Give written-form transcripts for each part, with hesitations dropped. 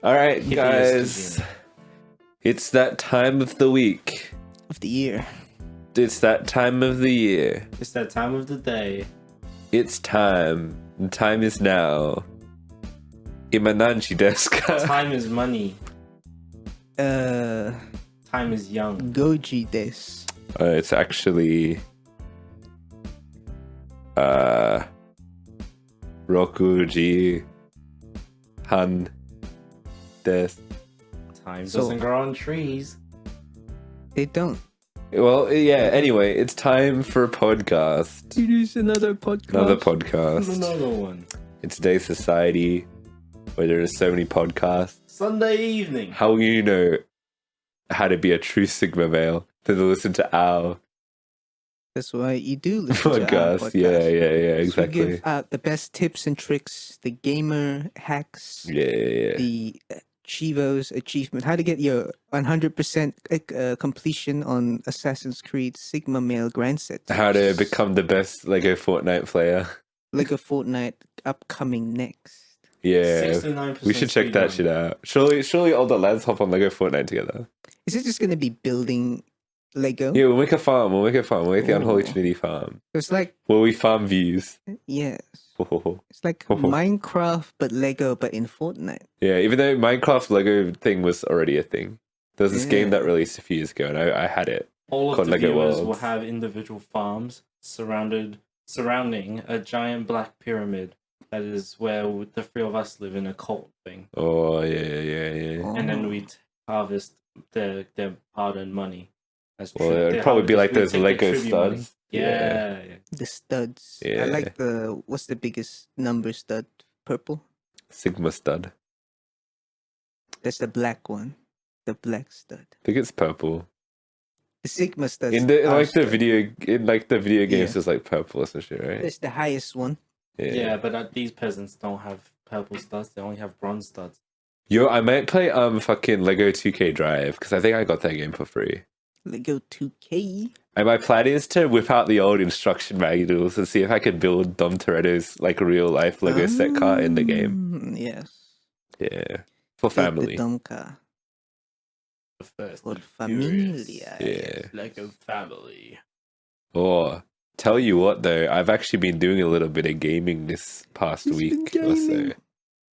All right, Hideous guys. cuisine. It's that time of the week. Of the year. It's that time of the year. It's that time of the day. It's time. And time is now. Imananchi desu ka? Time is money. Uh, Time is young. Goji des. It's actually Rokuji Han desu. Time So- doesn't grow on trees. They don't. Well, yeah, anyway, it's time for a podcast. It is another podcast. Another podcast. Another one. In today's society, where there are so many podcasts, Sunday evening. how will you know how to be a true Sigma male than to listen to our That's why you do listen to our podcast? podcast. Yeah, So we exactly. give out the best tips and tricks, the gamer hacks, Yeah. the Chivo's achievement, how to get your 100% completion on Assassin's Creed Sigma Male Grand Set. How to tips. become the best Lego Fortnite player. Lego Fortnite upcoming next. Yeah. 69% We should check that speedrun. shit out. Surely all the lads hop on Lego Fortnite together. Is it just going to be building Lego? Yeah, we'll make a farm. We'll make the Unholy Ooh. Trinity farm. It's like, Where we farm views. yes. Yeah, It's like Minecraft, but Lego, but in Fortnite. even though Minecraft Lego thing was already a thing. There was this game Yeah. that released a few years ago and I had it. All of Called the Lego viewers will Worlds. have individual farms surrounding a giant black pyramid. That is where the three of us live in a cult thing. Oh, yeah. Oh. And then we harvest their hard-earned money. As Well, tri- it'd they probably be harvest- like we those take their Lego tribute money. studs. Yeah. The studs. I Yeah. like what's the biggest number stud? Purple? Sigma stud. That's the black one. The black stud. I think it's purple. The Sigma stud. In the our like the stud. video games, Yeah. it's like purple or some shit, right? It's the highest one. Yeah, but these peasants don't have purple studs. They only have bronze studs. Yo, I might play fucking Lego 2K Drive because I think I got that game for free. Lego 2K. And my plan is to whip out the old instruction manuals and see if I can build Dom Toretto's like real life Lego set car in the game. Yes. Yeah, for The family. dumb car. The first For and furious familia. Yeah. Lego family. Or tell you what though, I've actually been doing a little bit of gaming this past He's been week or so. gaming.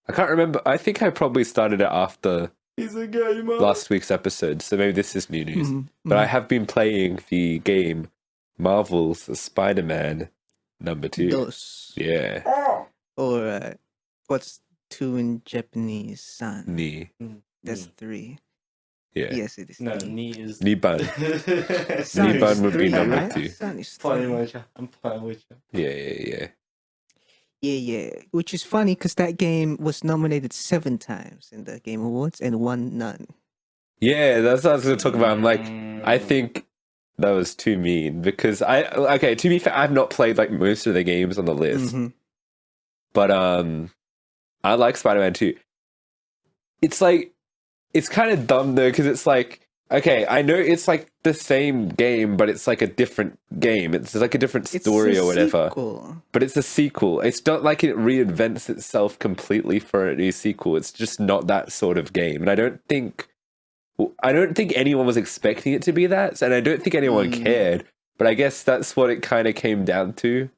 I can't remember. I think I probably started it after He's a gamer. last week's episode, so maybe this is new news. Mhm, But I mhm. have been playing the game Marvel's Spider-Man #2. Dos. Yeah, Oh! Or what's two in Japanese? San. Ni. That's three. Yeah, Yes, it is. No, three. knee is. Niban. San Niban is would be three, number right? 2. San is Playing three. with you. I'm playing with you. Yeah. Yeah. Which is funny because that game was nominated 7 times in the Game Awards and won none. Yeah, that's what I was going to talk about. I'm like, I Mm. think that was too mean because okay, to be fair, I've not played like most of the games on the list, Mhm. but I like Spider-Man 2. It's like, it's kind of dumb though because it's like, okay, I know it's like the same game, but it's like a different game. It's like a different It's story a or whatever. sequel. But it's a sequel. It's not like it reinvents itself completely for a new sequel. It's just not that sort of game. And I don't think anyone was expecting it to be that, and I don't think anyone Mm. cared. But I guess that's what it kind of came down to.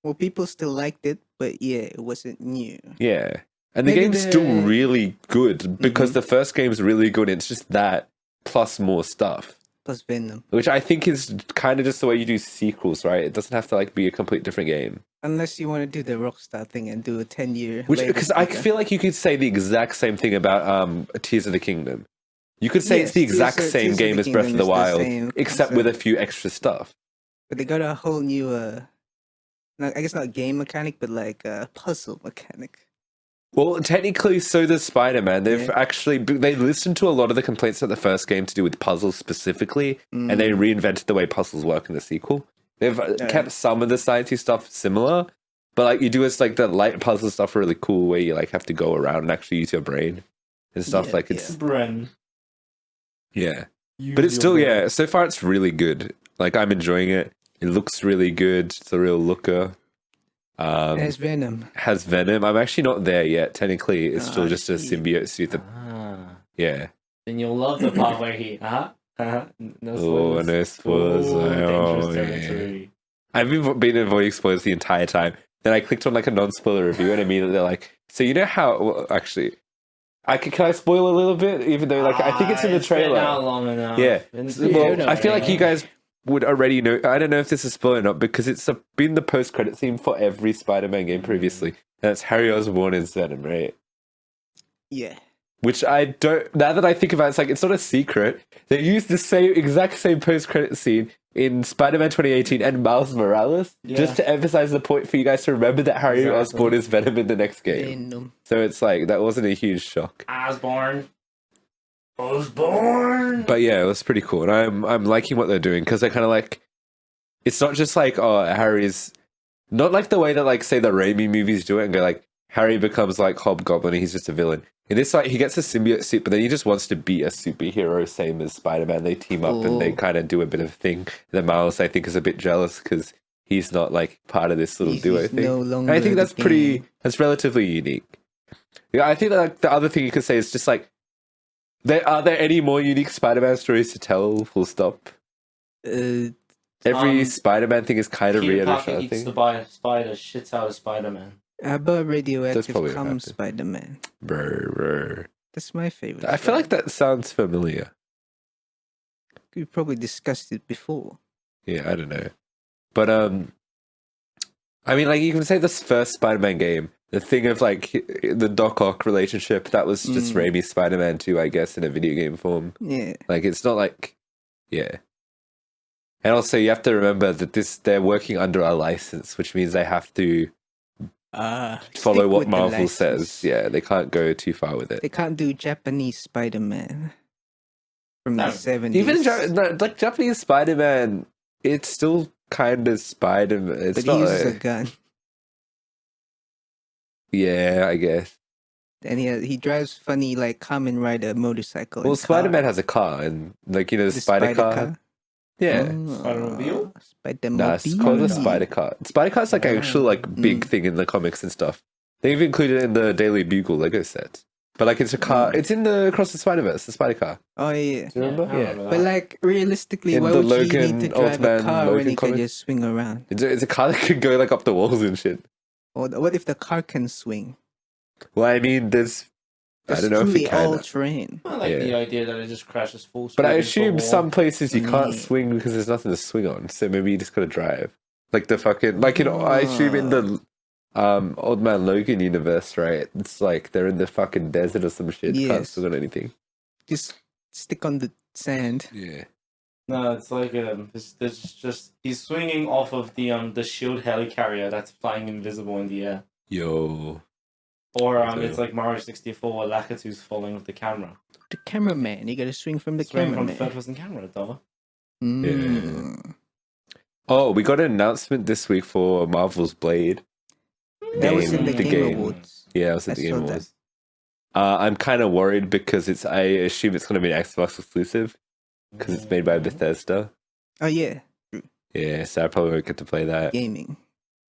Well, people still liked it, but yeah, it wasn't new. Yeah. And the Maybe game's still the- really good because Mhm. the first game's really good. It's just that plus more stuff. Plus Venom. Which I think is kind of just the way you do sequels, right? It doesn't have to like be a complete different game. Unless you want to do the Rockstar thing and do a 10-year. Which later because I saga. feel like you could say the exact same thing about Tears of the Kingdom. You could say Yes, it's the exact Tears of same game the as Breath of Kingdom the is the Wild, same except with a concept. few extra stuff. But they got a whole new, I guess not game mechanic, but like a puzzle mechanic. Well, technically, so does Spider-Man. They've Yeah. actually they listened to a lot of the complaints of the first game to do with puzzles specifically, and they reinvented the way puzzles work in the sequel. They've kept some of the sciencey stuff similar, but like you do it's like the light puzzle stuff really cool where you like have to go around and actually use your brain and stuff. Yeah, like it's Bren. yeah. Use But it's your still, brain. yeah, so far it's really good. Like, I'm enjoying it. It looks really good. It's a real looker. It has Venom. Has Venom. I'm actually not there yet. Technically, it's still I just a see. symbiote suit that Yeah. Then you'll love the part where he, no Oh, spoilers. no spoilers. Dangerous Oh, territory. I've been avoiding spoilers the entire time. Then I clicked on like a non-spoiler review, and immediately they're like, "So you know how?" Well, actually, can I spoil a little bit? Even though, like, I think it's in the It's been trailer. out long enough. Yeah. Well, don't I feel like you know. guys would already know. I don't know if this is spoiler or not because it's been the post-credit scene for every Spider-Man game previously, and it's Harry Osborn as Venom, right? Yeah. Which I don't. Now that I think about it, it's like it's not a secret. They used the exact same post-credit scene in Spider-Man 2018 and Miles Morales, just to emphasize the point for you guys to remember that Harry Osborn is Venom in the next game. Venom. So it's like that wasn't a huge shock. Osborn. But yeah, it was pretty cool, and I'm liking what they're doing because they're kind of like, it's not just like Harry's, not like the way that like say the Raimi movies do it and go like Harry becomes like Hobgoblin and he's just a villain. In this, like he gets a symbiote suit, but then he just wants to be a superhero, same as Spider-Man. They team up and they kind of do a bit of a thing. And then Miles, I think, is a bit jealous because he's not like part of this little duo thing. No longer and I think that's the gang. that's relatively unique. Yeah, I think that like the other thing you could say is just like, are there any more unique Spider-Man stories to tell? Full stop. Every Spider-Man thing is kind of Peter reiteration. Parker I eats think. the spider, shits out of Spider-Man. How about radioactive probably what comes happened. Spider-Man? Brr. That's my favorite. I feel like that sounds familiar. We probably discussed it before. Yeah, I don't know. But I mean, like you can say this first Spider-Man game, the thing of like the Doc Ock relationship, that was just Raimi's Spider-Man 2, I guess, in a video game form. Yeah. Like it's not like, yeah. And also, you have to remember that they're working under a license, which means they have to follow stick what with the Marvel license. says. Yeah, they can't go too far with it. They can't do Japanese Spider-Man from the 70s. Even like Japanese Spider-Man, it's still kind of Spider-Man. It's but not he uses like, a gun. yeah, I guess. And he drives funny like Kamen Rider motorcycle. Well, and Spider-Man car. has a car, and like the The spider car. Yeah. Spider-Mobile? Spider-Mobile. Nah, it's called a spider car. Spider car's like an actual like big thing in the comics and stuff. They've included it in the Daily Bugle Lego set. But like it's a car. It's in the Across the Spider-Verse, the spider car. Oh yeah. Do you remember? I remember But like realistically, In why the would you Logan, need to drive Old Man a car Logan when you comic? can just swing around? It's a car that can go like up the walls and shit. Or what if the car can swing? Well, I mean, I don't know if truly it can. all terrain. I like the idea that it just crashes full speed. But I into a assume wall. some places you can't Yeah. swing because there's nothing to swing on. So maybe you just gotta drive. Like the fucking I assume in the Old Man Logan universe, right? It's like they're in the fucking desert or some shit. Can't Yes. swing on anything. Just stick on the sand. Yeah. No, it's like there's just he's swinging off of the shield helicarrier that's flying invisible in the air. Yo. Or it's like Mario 64 where Lakitu's following with the camera. The cameraman. You gotta swing from the Swing from cameraman. third person camera, though. Oh, we got an announcement this week for Marvel's Blade. That was in the The Game game. Awards. Yeah, it was at the I Game saw that. Awards. I'm kind of worried because I assume it's going to be an Xbox exclusive because it's made by Bethesda. Oh yeah, Yeah, so I probably won't get to play that. gaming.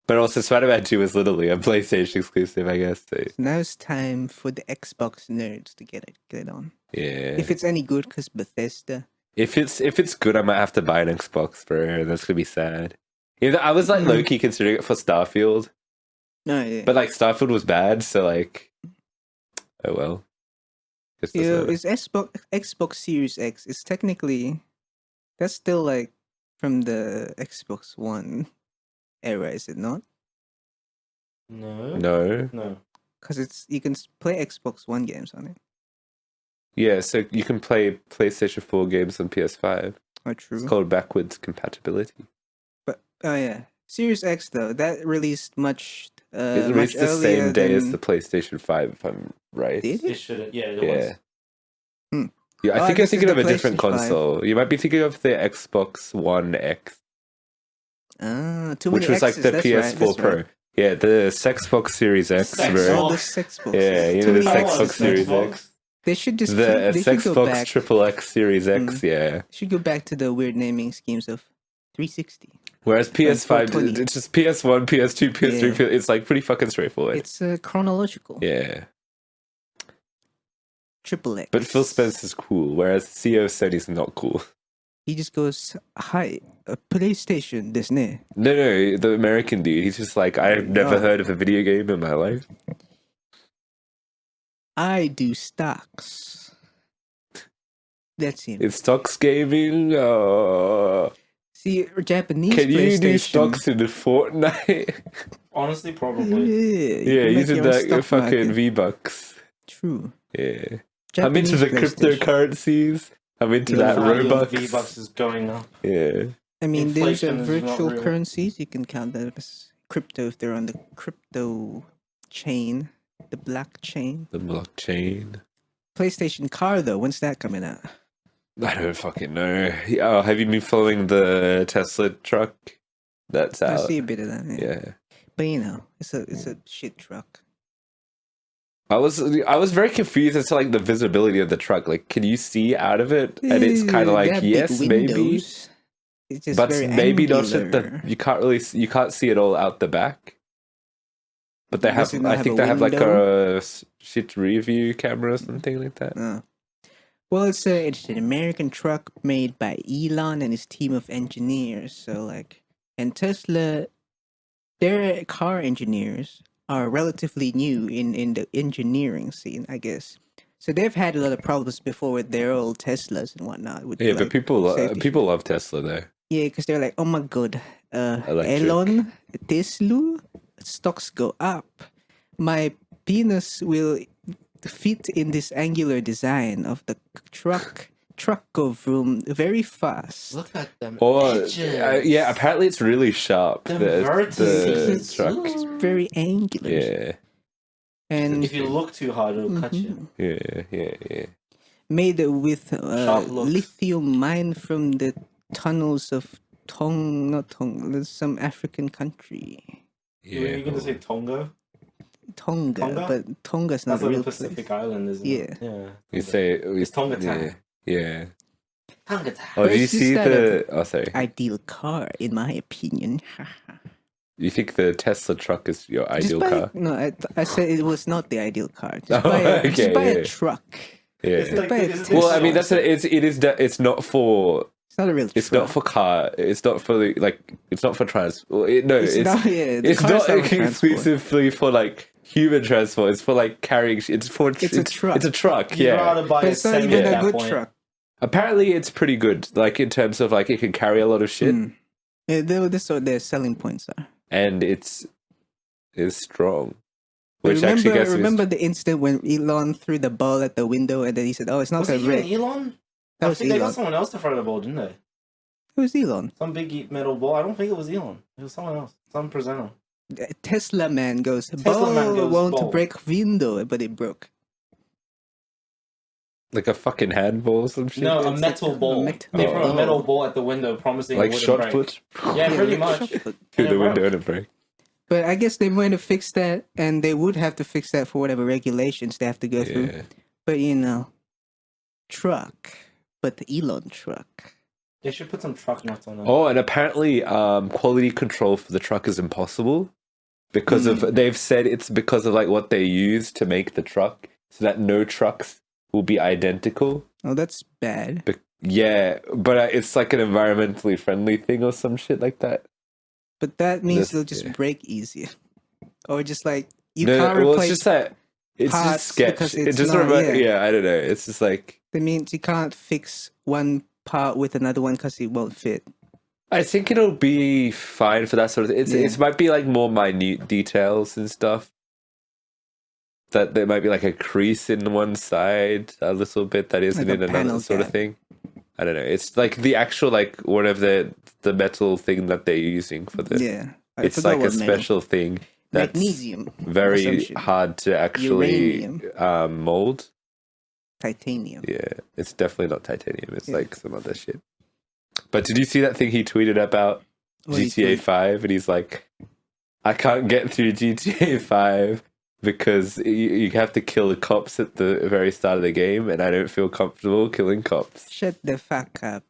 But also, Spider-Man 2 is literally a PlayStation exclusive, I guess. So, So now it's time for the Xbox nerds to get it on. yeah. If it's any good, because Bethesda. If it's good, I might have to buy an Xbox, bro. That's gonna be sad. I was like low-key considering it for Starfield, No, yeah. but like Starfield was bad, so like, oh well. Just doesn't It's Xbox Series X. It's technically that's still like from the Xbox One era, is it not? No. No. No. Because you can play Xbox One games on it. Yeah, so you can play PlayStation 4 games on PS5. Oh, true. It's called backwards compatibility. But oh yeah, Series X though that released much. It Much released the same earlier day than... as the PlayStation 5, if I'm right. Did It it? shouldn't. Yeah, it Yeah. was. Yeah, I Oh, I think you're guess it's thinking the of a different PlayStation 5. console. You might be thinking of the Xbox One X, Too many which was like X's, the that's PS4 right, Pro. right. Yeah, the Xbox Series X, Sex bro. All the Xbox. Xbox. Yeah, you Too know the many Xbox X's. Series X. They should just The they should go Xbox back. Triple X Series X, yeah. Should go back to the weird naming schemes of 360. Whereas PS5, 420. it's just PS1, PS2, PS3, Yeah. it's like pretty fucking straightforward. It's chronological. Yeah. Triple X. But Phil Spencer's cool, whereas CEO of Sony's not cool. He just goes, "Hi, a PlayStation, desu No, the American dude. He's just like, I've never Oh. heard of a video game in my life. I do stocks." That's him. It's stocks gaming. See, Japanese Can you do PlayStation. stocks in Fortnite? Honestly, Yeah, probably. you Yeah, can make using your own that stock fucking market. V-Bucks. True. Yeah. I'm into Japanese the PlayStation. cryptocurrencies. I'm into The that value of Robux. V-Bucks is going up. Yeah. I mean, there's a Inflation is not virtual real. currencies. You can count that as crypto if they're on the crypto chain, the blockchain. The blockchain. PlayStation car though, when's that coming out? I don't fucking know. Oh, have you been following the Tesla truck? That's I out. see a bit of that. Yeah. But you know, it's a shit truck. I was very confused as to like the visibility of the truck. Like, can you see out of it? And it's kind of They like have big yes, maybe, windows. It's just but very maybe not at angular. the. You can't see it all out the back. But they Does have. it not I have think a they have like window? a shit review camera or something like that. Well, it's an American truck made by Elon and his team of engineers. So like, and Tesla, their car engineers are relatively new in the engineering scene, I guess. So they've had a lot of problems before with their old Teslas and whatnot. With Yeah, like, but people safety people love Tesla though. Yeah, because they're like, oh my god, Electric. Elon, Tesla, stocks go up. My penis will fit in this angular design of the truck go vroom very fast. Look at them Or edges. yeah, apparently it's really sharp. Them The vertices. truck. It's very angular. Yeah, And If you look too hard, it'll cut you. yeah. made with Sharp looks. lithium mined from the tunnels of some African country. Were you going to say Tonga? Tonga, but Tonga's not That's a like real a Pacific place. island, isn't Yeah. it? Yeah. You say It's Tonga time. Yeah. Tonga time. Oh, But did you it's just see that the? Oh, sorry. Ideal car, in my opinion. You think the Tesla truck is your ideal buy, car? No, I said it was not the ideal car. Just Oh, buy, okay, just buy yeah. a truck. Yeah. It's like, But it's well, Well, I mean, it's not for. It's not a real It's truck. not for car. It's not for it's not for trans. Well, It's not, yeah, the it's car's not not for transport. exclusively for like human transport. It's for like carrying. It's for. It's a truck. It's a truck. You'd Yeah. rather buy But a it's not semi even at a that good point. truck. Apparently, it's pretty good. Like in terms of like it can carry a lot of shit, Yeah, that's what their selling points are. and it's strong. But Which actually gets me. remember the incident when Elon threw the ball at the window and then he said, "Oh, it's not Was a it even red." Elon? That I was think they got Elon. someone else to throw the ball, didn't they? It was Elon. Some big metal ball. I don't think it was Elon. It was someone else. Some presenter. Tesla man goes, Tesla man "Ball goes, won't ball." break window," but it broke. Like a fucking handball or some shit. No, a It's metal like a ball. metal They threw a ball. metal ball at the window, promising Like it shot wouldn't break. put Yeah, pretty like much. shot put. through And the it window broke. and it break. But I guess they want to fix that, and they would have to fix that for whatever regulations they have to go through. Yeah. But you know, truck, but the Elon truck. They should put some truck nuts on it. Oh, and apparently, quality control for the truck is impossible because of. They've said it's because of like what they use to make the truck, so that no trucks will be identical. Oh, that's bad. Yeah, but it's like an environmentally friendly thing or some shit like that. But that means This- they'll just yeah. break easier, or just like you No, can't well, replace. it's just that it's parts just sketch. because It it's just not- yeah, I don't know. It's just like That means you can't fix one part with another one because it won't fit. I think it'll be fine for that sort of thing. Yeah. It might be like more minute details and stuff. That there might be like a crease in one side a little bit that isn't Like in a another panel sort of gap. thing. I don't know. It's like the actual like whatever the metal thing that they're using for the. Yeah, I It's forgot like a what metal. special thing that's Magnesium, or some very shit. hard to actually Uranium. mold. Titanium. Yeah, it's definitely not titanium. It's Yeah. like some other shit. But did you see that thing he tweeted about What do you GTA tweet? 5? And he's like, I can't get through GTA 5 because you have to kill the cops at the very start of the game, and I don't feel comfortable killing cops. Shut the fuck up.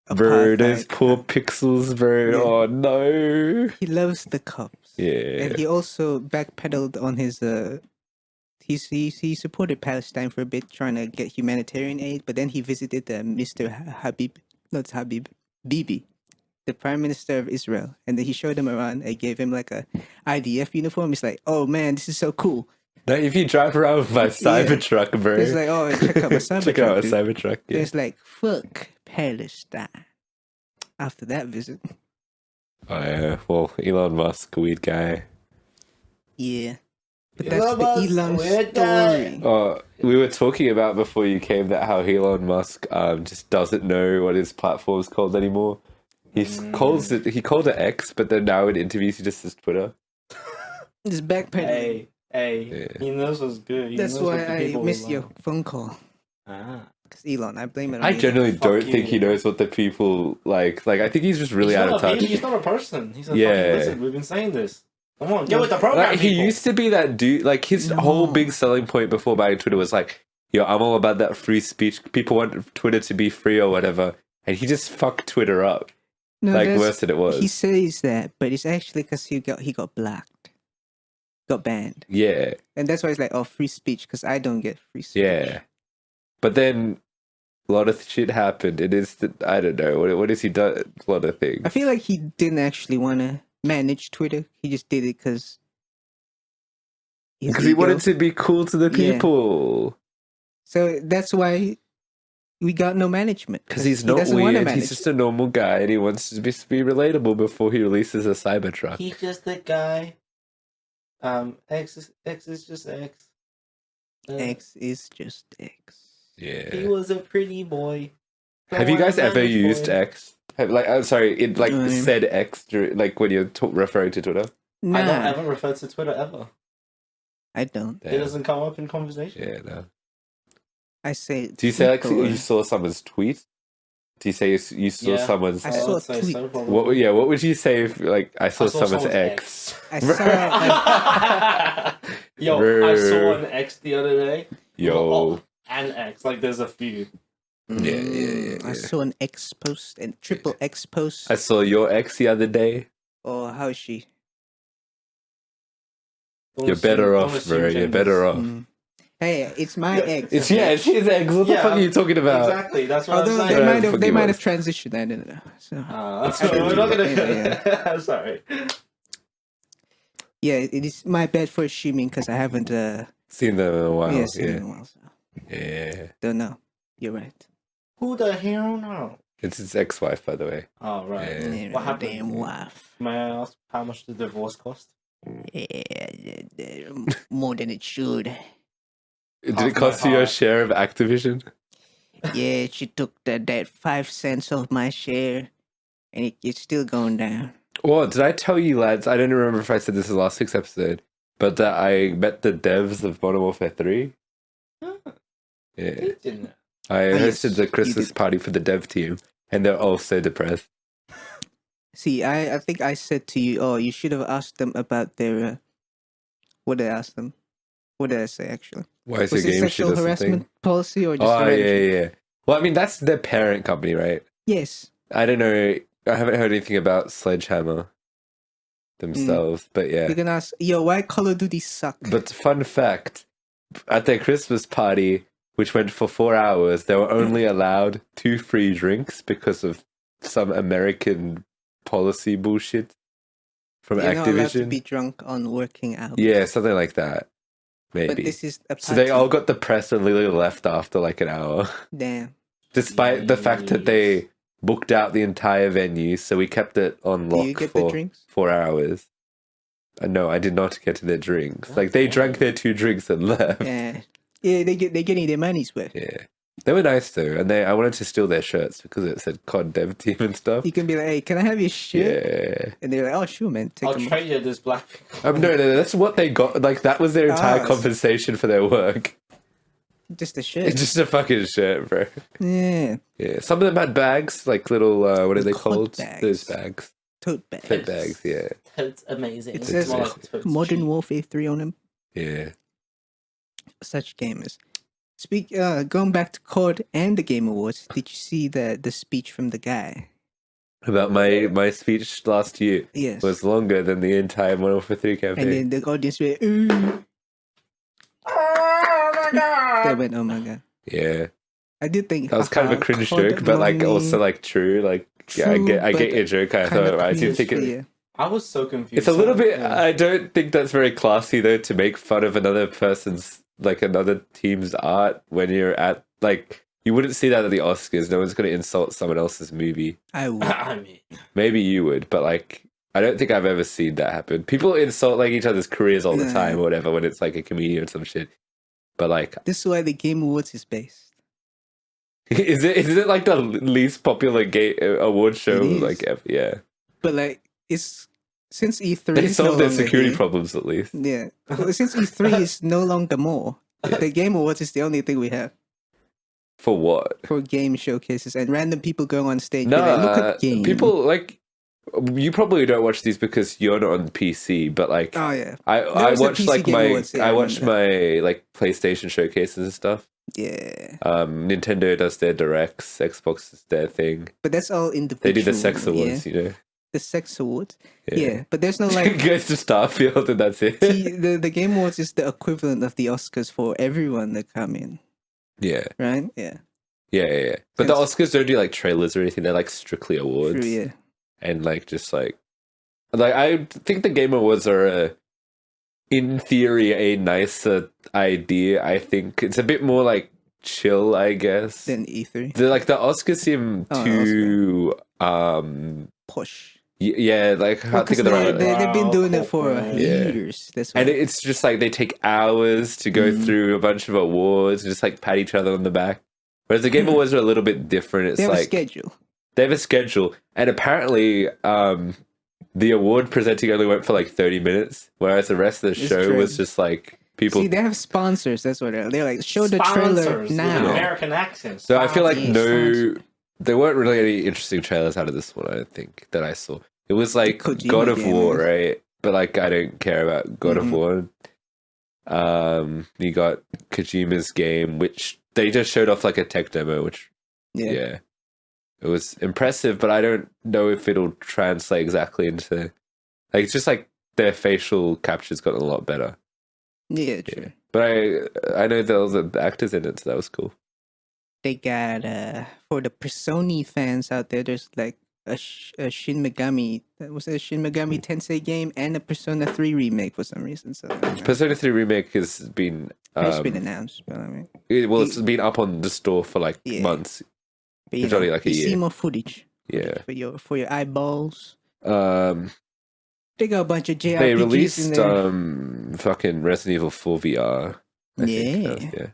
Bro, those Apartheid. poor pixels, bro. Yeah. Oh no. He loves the cops. Yeah. And he also backpedaled on his he supported Palestine for a bit, trying to get humanitarian aid. But then he visited Mr. Habib, not Habib, Bibi, the Prime Minister of Israel, and then he showed him around. And gave him like a IDF uniform. He's like, "Oh man, this is so cool." Now, if you drive around with my Cybertruck, bro, He's like, "Oh, check out my Cybertruck." check out my dude." Cybertruck. Then Yeah. it's like, "Fuck Palestine." After that visit, Oh yeah. Well, Elon Musk, weird guy. yeah. But Elon that's Musk, the Elon weird guy. story. We were talking about before you came that how Elon Musk just doesn't know what his platform's called anymore. He called it X, but then now in interviews he just says Twitter. It's backpedaling. Hey, he knows what's good. He That's knows what why the I people missed love. your phone call. Ah. Because Elon, I blame it on I Elon. generally Fuck don't you. think he knows what the people like. Like I think he's just really He's out not of touch. He's not a person. He's a Yeah. fucking lizard. We've been saying this. Come on, get with the program, Like, he people. used to be that dude. Like his whole big selling point before buying Twitter was like, "Yo, I'm all about that free speech. People want Twitter to be free or whatever." And he just fucked Twitter up, No, like that's- worse than it was. He says that, but it's actually because he got blocked, got banned, Yeah, and that's why it's like, oh, free speech, because I don't get free speech. yeah. But then a lot of shit happened. It is that I don't know what has he done. A lot of things. I feel like he didn't actually want to manage Twitter. He just did it because He wanted to be cool to the Yeah. people. So that's why we got no management. Because he's he not doesn't wanna weird. manage He's just a normal guy, and he wants to be relatable before he releases a Cybertruck. He's just a guy. X is just X. X is just X. Yeah. He was a pretty boy. Have you guys ever used boy. X? I'm sorry, it like Mm. said X like when you're referring to Twitter. Nah, I don't ever refer to Twitter ever. I don't. It doesn't come up in conversation. Yeah, no. I say. Do you say like Twitter. you saw someone's tweet? Do you say you saw Yeah. someone's? I I saw would a say tweet. so, probably. What? Yeah. What would you say if like I saw, someone's X? I saw. Yo, I saw an X the other day. Yo. Oh, an X. Like, there's a few. Yeah. I saw an X post and triple X post. I saw your ex the other day. Oh, how is she? Don't You're assume- better don't off, assume bro. You're genders. better off. Hey, it's my ex. It's it's his ex. What the Yeah, fuck are you talking about? Exactly. That's what Although I'm they saying. might have fuck they you might was. have transitioned. I don't know. So So we're not gonna. Yeah. Sorry. yeah, it is my bad for assuming because I haven't Seen them in a while. seen it in Yeah. a while. So Yeah. don't know. You're right. Who the hell knows? It's his ex-wife, by the way. Oh right. Yeah. Yeah, What happened? Damn wife. May I ask how much the divorce cost? Yeah, more than it should. Did Half it cost my you a heart. share of Activision? Yeah, she took that 5 cents off my share, and it's still going down. Oh, did I tell you, lads? I don't remember if I said this in last week's episode, but that I met the devs of Modern Warfare 3. Oh, Yeah. he didn't. I yes, hosted the you Christmas did. party for the dev team, and they're all so depressed. See, I think I said to you, oh, you should have asked them about their. What did I ask them? What did I say actually? Why is Was your it game shit sexual or something? harassment policy or just Oh, hereditary? yeah. Well, I mean, that's their parent company, right? Yes. I don't know. I haven't heard anything about Sledgehammer themselves, but yeah. You're gonna ask, yo, why Call of Duty suck? But fun fact, at their Christmas party, which went for 4 hours, they were only allowed 2 free drinks because of some American policy bullshit from You're not allowed to Activision. be drunk on working hours. Yeah, something like that. But Maybe. this is a So they party. all got depressed and literally left after like an hour. Damn. Despite the fact that they booked out the entire venue, so we kept it on Do lock you get the for drinks? 4 hours. No, I did not get their drinks. Like they drank their 2 drinks and left. Yeah. Yeah, they're getting their money's worth. Yeah. They were nice though, and I wanted to steal their shirts because it said COD Dev Team and stuff. You can be like, hey, can I have your shirt? Yeah. And they're like, oh, sure, man. Take I'll them. trade you this black. No, that's what they got. Like that was their entire Ah. compensation for their work. Just a shirt. It's just a fucking shirt, bro. Yeah. Yeah. Some of them had bags, like little what are they COD called? bags. Those bags. Tote bag. Tote bags. Yeah. It's amazing. It It's says more like totes Modern cheap. Warfare 3 on them. Yeah. Such gamers. Going back to COD and the Game Awards, did you see the speech from the guy? About my speech last year Yes. was longer than the entire Modern Warfare 3 campaign. And then the audience went, ooh. my god! They went, oh my god. Yeah, I did think that was kind of a cringe joke, but like also like true. Like yeah, I get your joke. I thought I did think it. Yeah. I was so confused. It's a little bit. Yeah. I don't think that's very classy though to make fun of another person's like another team's art when you're at like you wouldn't see that at the Oscars. No one's going to insult someone else's movie. I would. I mean, Maybe you would, but like I don't think I've ever seen that happen. People insult like each other's careers all the time or whatever when it's like a comedian or some shit. But like, this is why the Game Awards is based. is it like the least popular award show It is. like ever? Yeah. But like, it's since E3 They is solved no their longer security here, problems at least. Yeah. Well, since E3 is no longer more, the Game Awards is the only thing we have For what? for game showcases and random people going on stage. No, be like, look at game. people like you probably don't watch these because you're not on PC, but like Oh yeah, I was a watch PC like Game my Awards, yeah, I I watch remember my like PlayStation showcases and stuff. yeah. Nintendo does their directs, Xbox is their thing. But that's all individual. They do the sex yeah. awards, you know. The sex awards. Yeah, but there's no like. Goes to Starfield and that's it. the Game Awards is the equivalent of the Oscars for everyone that come in, Yeah. right? Yeah. Yeah. But the Oscars don't do like trailers or anything. They're like strictly awards. True, yeah. And like just like I think the Game Awards are in theory a nicer idea. I think it's a bit more like chill, I guess. Then E3. The Oscars seem too Push. yeah, like I can't think of the right. They've been doing it for corporate. years. That's why. And it's just like they take hours to go through a bunch of awards and just like pat each other on the back. Whereas the Game Awards are a little bit different. It's they have like a schedule. they have a schedule, and apparently, the award presenting only went for like 30 minutes, whereas the rest of the show true. was just like people. See, they have sponsors. That's what they're like. Show the trailer Sponsors with now. American accents. So I feel like Sponsors. there weren't really any interesting trailers out of this one. I don't think that I saw. It was like Kojima God of game, War, yeah. right? But like I don't care about God of War. You got Kojima's game, which they just showed off like a tech demo, which yeah. It was impressive, but I don't know if it'll translate exactly into like it's just like their facial capture's gotten a lot better. Yeah, true. But I know there was the actors in it, so that was cool. They got for the Persona fans out there. There's like a Shin Megami. That was a Shin Megami Tensei game and a Persona 3 remake for some reason. So Persona 3 remake has been it's been announced, but I mean, it's been up on the store for like months. but, It's only like a you see year. more footage. Yeah. For your eyeballs. They They got a bunch of JRPGs they in released there. fucking Resident Evil 4 VR. I think. Yeah.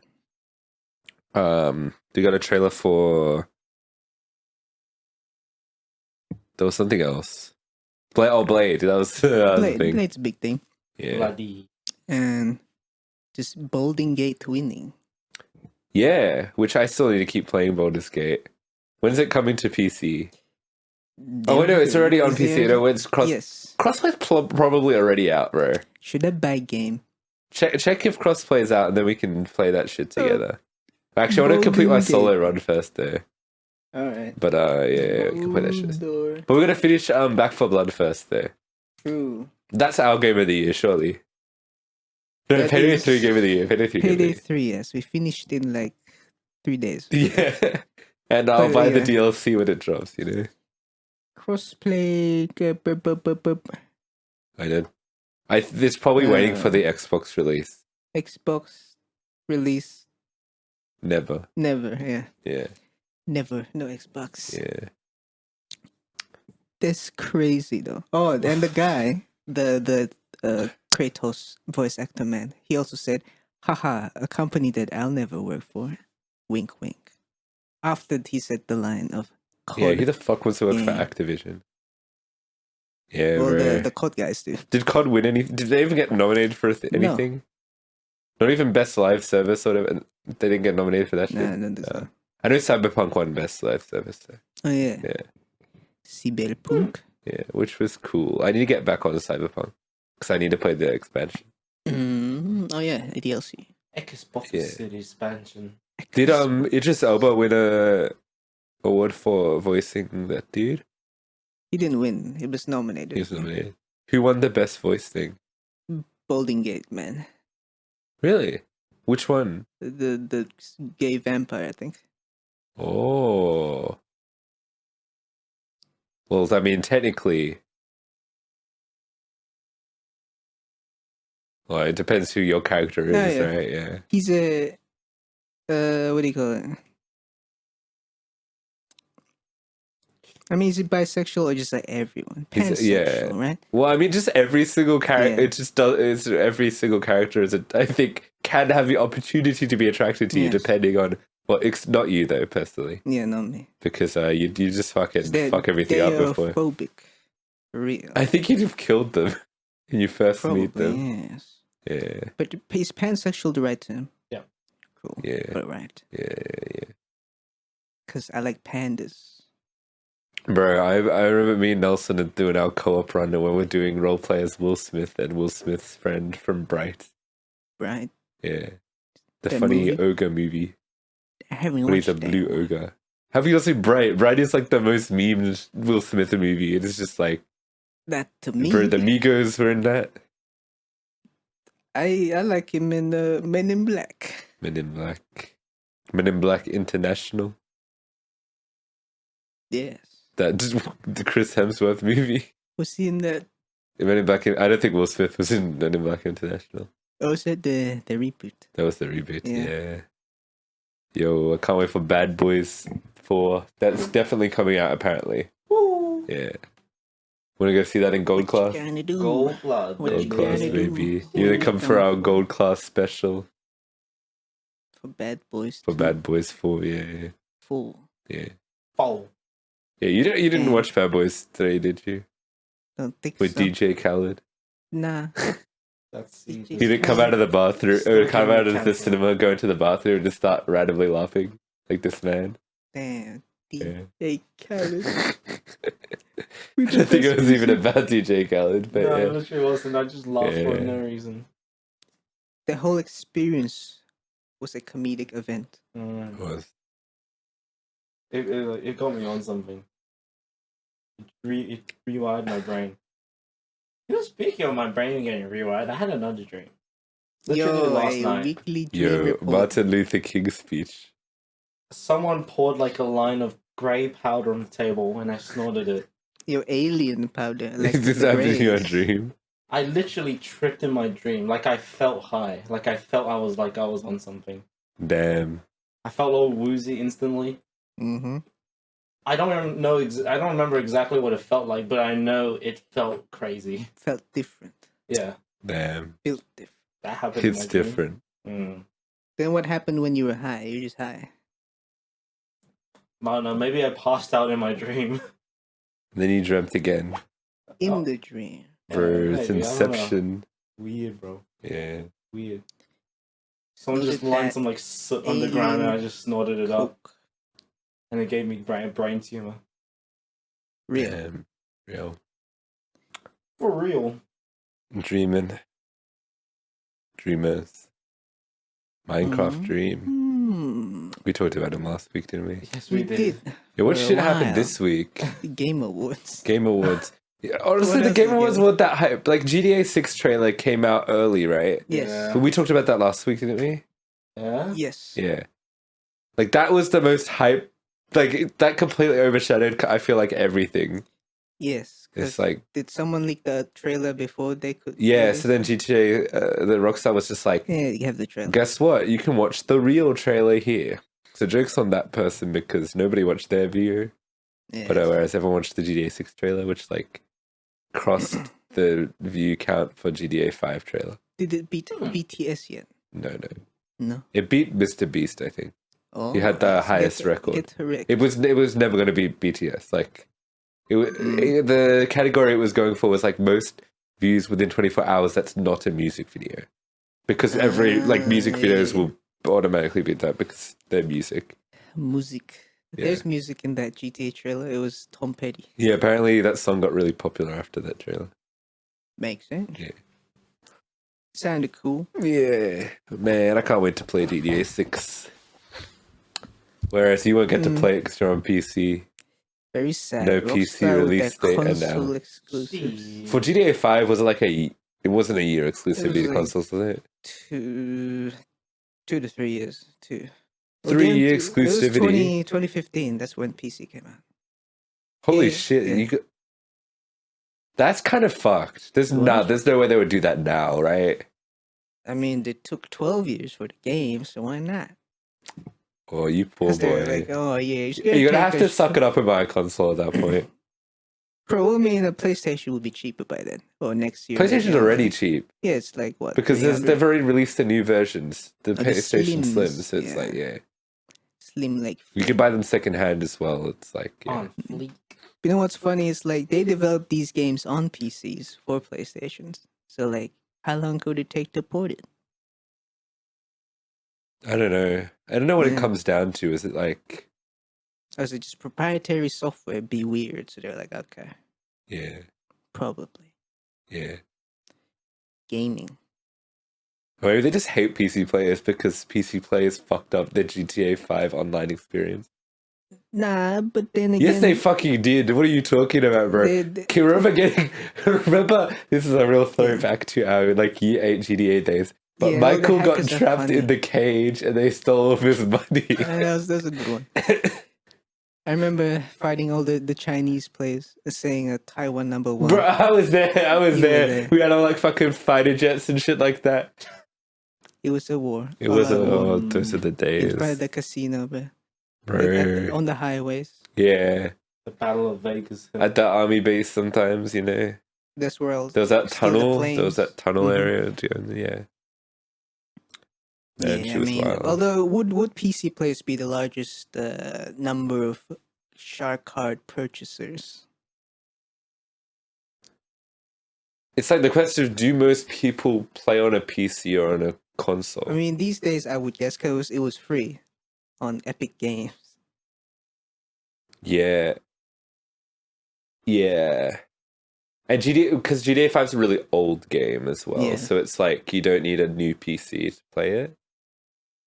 They got a trailer for. There was something else. Blade. That was the thing. Blade's a big thing. Yeah. Bloody. And just Balding Gate twinning. Yeah, which I still need to keep playing Baldur's Gate. When's it coming to PC? Oh wait, no, it's already on PC. No, it's Yes. Crossplay's probably already out, bro. Should I buy game? Check if Crossplay is out, and then we can play that shit together. Actually, I want to complete my Baldur's Gate. solo run first, though. Alright. But yeah, we can play that shit. Door. But we're gonna finish Back for Blood first, though. True. That's our game of the year, surely. No, That Payday is 3 game of the year. Payday 3 game of the Payday year. 3, yes. We finished in like 3 days. Yeah, and I'll But, buy the yeah. DLC when it drops. You know. Crossplay. I did. It's probably waiting for the Xbox release. Xbox release. Never. Never, yeah. Yeah. Never. No Xbox. Yeah. That's crazy though. Oh, and the guy, the Kratos voice actor man, he also said, haha, a company that I'll never work for. Wink wink. After he said the line of Yeah, COD. who the fuck wants to work for Yeah. Activision? Yeah, well, bro. the COD guys do. Did COD win anything? Did they even get nominated for anything? Not even Best Live Service or whatever. They didn't get nominated for that shit. Nah, no, there's not. I know Cyberpunk won Best Live Service, though. Oh yeah. Yeah. Cyberpunk. Yeah, which was cool. I need to get back on Cyberpunk because I need to play the expansion. Oh yeah, a DLC. Xbox Yeah. City expansion. Did Idris Elba win a award for voicing that dude? He didn't win. He was nominated. He was nominated. Who won the best voice thing? Balding Gate, man. Really? Which one? The gay vampire, I think. Oh. Well, I mean, technically. Well, it depends who your character is, Yeah. right? Yeah. He's a what do you call it? I mean, is it bisexual or just like everyone? Pansexual, right? Well, I mean, just every single character. Yeah. It just does. It's every single character is. I think can have the opportunity to be attracted to you, Yes. depending on. Well, it's not you though, personally, Yeah, not me. because you just fucking They're fuck everything up before. phobic. For real. I think you'd have killed them when you first meet Probably, them. yes. Yeah. But is pansexual the right term? Yeah. Cool. Yeah. But right. Yeah. Because I like pandas. Bro, I remember me and Nelson are doing our co-op run when we're doing roleplay as Will Smith and Will Smith's friend from Bright. Right? Yeah. The That funny movie? ogre movie. I haven't When he's watched a that blue one. ogre. Have you seen Bright? Bright is like the most memed Will Smith movie. It is just like, That to me, bro, the Migos were in that. I like him in Men in Black. Men in Black. Men in Black International. Yes. That the Chris Hemsworth movie. Was he in that? Men in Black. I don't think Will Smith was in Men in Black International. Oh, was that the reboot? That was the reboot. Yeah. Yeah. Yo, I can't wait for Bad Boys 4. That's definitely coming out apparently. Woo! Yeah. Wanna go see that in gold class? What you gonna do? Gold blood. What Gold you class, gonna do? baby. You gonna come for our gold class special For Bad Boys. for 2? Bad Boys 4? Yeah. 4. Yeah. Oh. Yeah, you didn't Yeah. watch Bad Boys today, did you? Don't think With so. DJ Khaled. Nah. That's He He didn't come out of the bathroom, Still or come out of the cancelled. cinema, go into the bathroom, and just start randomly laughing like this man. Damn. Yeah. DJ Khaled. I don't think it was even about DJ Khaled, but No, yeah. it literally wasn't. I just laughed for Yeah. no reason. The whole experience was a comedic event. It was. It got me on something. It rewired my brain. You know, speaking of my brain getting rewired, I had another dream. Literally last night. weekly dream Yo, report. Martin Luther King speech. Someone poured like a line of grey powder on the table and I snorted it. Your alien powder. Like Is this the happening in your Greys. dream? I literally tripped in my dream. Like I felt high. Like I felt I was on something. Damn. I felt all woozy instantly. Mm-hmm. I don't even know. I don't remember exactly what it felt like, but I know it felt crazy. Felt different. Yeah, Damn. Felt different. that happened. in It's my dream. different. Mm. Then what happened when you were high? You're just high. I don't know. Maybe I passed out in my dream. Then you dreamt again. In Oh. the dream. Bro, it's maybe, I don't know. Inception. Weird, bro. Yeah. Weird. Someone Is just it lined that some like soot on the ground and I just snorted it up, Coke. and it gave me brain tumor. Real. Damn. Real. For real. Dreaming. Dreamers. Minecraft Mhm. Dream. Hmm. We talked about him last week, didn't we? Yes, We did. Yeah, what For a shit happened while. this week? The Game Awards. Game Awards. Yeah, honestly, What the else Game is Awards good? weren't that hype. Like, GTA 6 trailer came out early, right? Yes. Yeah. But we talked about that last week, didn't we? Yeah. Yes. Yeah. Like, that was the most hype. Like, that completely overshadowed, I feel like, everything. Yes. 'Cause It's like, did someone leak the trailer before they could? yeah, release so then it? GTA, the Rockstar was just like, Yeah, you have the trailer. guess what? You can watch the real trailer here. So joke's on that person because nobody watched their video. Yeah, But whereas everyone watched the GTA 6 trailer, which, like, crossed the view count for GTA 5 trailer. did it beat BTS yet? No. No. It beat Mr. Beast, I think. Oh, He had the yes, highest get- record. get correct. It was never going to be BTS. Like, the category it was going for was like most views within 24 hours. That's not a music video, because every like music videos will automatically beat that because they're music. music. Yeah. There's music in that GTA trailer. It was Tom Petty. Yeah, apparently that song got really popular after that trailer. Makes sense. Yeah. Sounded cool. Yeah, man, I can't wait to play GTA 6. Whereas you won't get to play it because you're on PC. Very sad. No Rockstar PC with release their date and console now. exclusives. For GTA 5, was it like it wasn't a year exclusivity It was to like- consoles, was it? To 2 to 3 years. 2. 3-year It was exclusivity. 2015. That's when PC came out. Holy Yeah, shit! yeah. That's kind of fucked. There's What? there's no way they would do that now, right? I mean, they took 12 years for the game, so why not? Oh, you poor 'Cause they're boy. like, oh yeah, You're gonna have to suck it up and buy a console at that point. Bro, I mean, the PlayStation will be cheaper by then, or next year. PlayStation's maybe. already cheap Yeah, it's like what? because 300? they've already released the new versions, the the PlayStation Slim. Slims, So it's yeah. like, yeah, Slim like. you can buy them secondhand as well. It's like, yeah. On fleek. You know what's funny is like they developed these games on PCs for PlayStations. So like, how long could it take to port it? I don't know. I don't know what it Yeah. comes down to. Is it like, Or is it just proprietary software be weird? So they're like, okay, yeah, probably yeah. gaming. Or maybe they just hate PC players because PC players fucked up their GTA 5 online experience. Nah, but then again, Yes, they fucking did. What are you talking about, bro? they- Can you remember, this is a real throwback to our like year 8 GTA days. But Yeah, all the Michael got hackers are trapped funny. in the cage and they stole all of his money. that was a good one. I remember fighting all the Chinese players, saying Taiwan #1. Bro, I was there. You were there. there. We had all like fucking fighter jets and shit like that. It was a war. It All was out war. oh, those are the In days. front of the casino, bro. Bro. On the highways. Yeah. The Battle of Vegas. At the army base sometimes, you know. That's where I was. There was that steal the tunnel. There was planes. that tunnel Mhm. area. Yeah. Man, Yeah, she I was mean, wild. although would PC players be the largest number of shark card purchasers? It's like the question of, do most people play on a PC or on a console? I mean, these days I would guess because it was free on Epic Games. Yeah. Yeah. And because GTA 5 is a really old game as well. Yeah. So it's like you don't need a new PC to play it.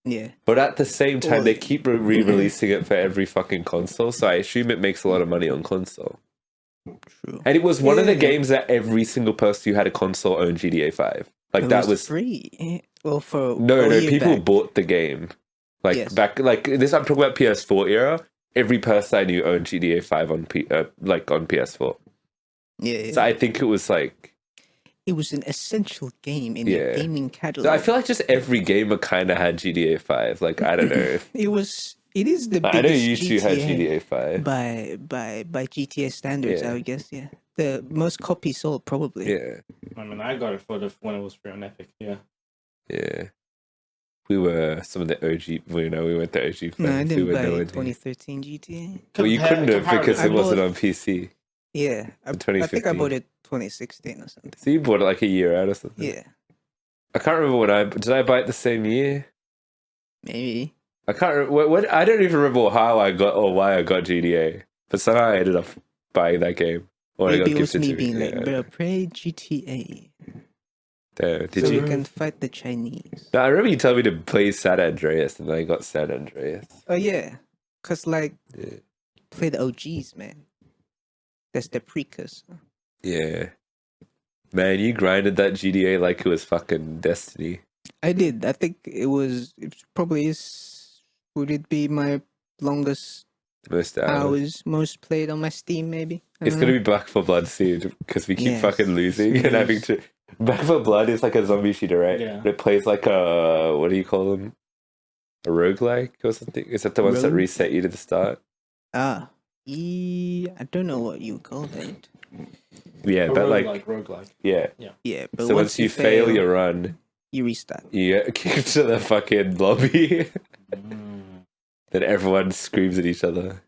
Yeah, But at the same time, Well, they keep re-releasing it for every fucking console. So I assume it makes a lot of money on console. true. And it was one of the Yeah. games that every single person who had a console owned GTA 5. Like It that was free. Well, for no, a year people back. bought the game. Like Yes. back, like this. I'm talking about PS4 era. Every person I knew owned GTA 5 on on PS4. Yeah, So I think it was like. it was an essential game in Yeah. your gaming catalog. So I feel like just every gamer kind of had GTA 5. Like I don't know. If, it is the biggest I know you two had GTA GTA 5. by GTA standards. Yeah. I would guess. Yeah, the most copies sold probably. Yeah, I mean, I got it for when it was free on Epic. Yeah. yeah. We were some of the OG. We went the OG fans. No, I who didn't were buy nowhere near. 2013 GTA. Well, you couldn't have because I it wasn't bought- on PC. Yeah, I think I 2015. bought it 2016 or something. So you bought it like a year out or something. Yeah, I can't remember when did I buy it the same year. maybe. I can't remember. I don't even remember how I got or why I got GTA. But somehow I ended up buying that game. Or Maybe I it got was gifted me to being me. like, bro, play GTA Damn, did so you? you can fight the Chinese. No, I remember you telling me to play San Andreas, and then I got San Andreas. Oh yeah, cause like Yeah. play the OGs, man. That's the precursor. Yeah. Man, you grinded that GTA like it was fucking Destiny. I did. I think it was. It probably is. Would it be my longest Most hours. hours most played on my Steam? Maybe. I It's don't gonna know. be Back for Blood soon because we keep Yes, fucking losing it's and having news. to. Back for Blood is like a zombie shooter, right? Yeah. But it plays like a what do you call them? A roguelike or something? Is that the ones that Rogue? reset you to the start? I don't know what you call that. Yeah, but like roguelike. yeah. Yeah, but So once you fail your run, you restart. you get kicked to the fucking lobby. Then everyone screams at each other.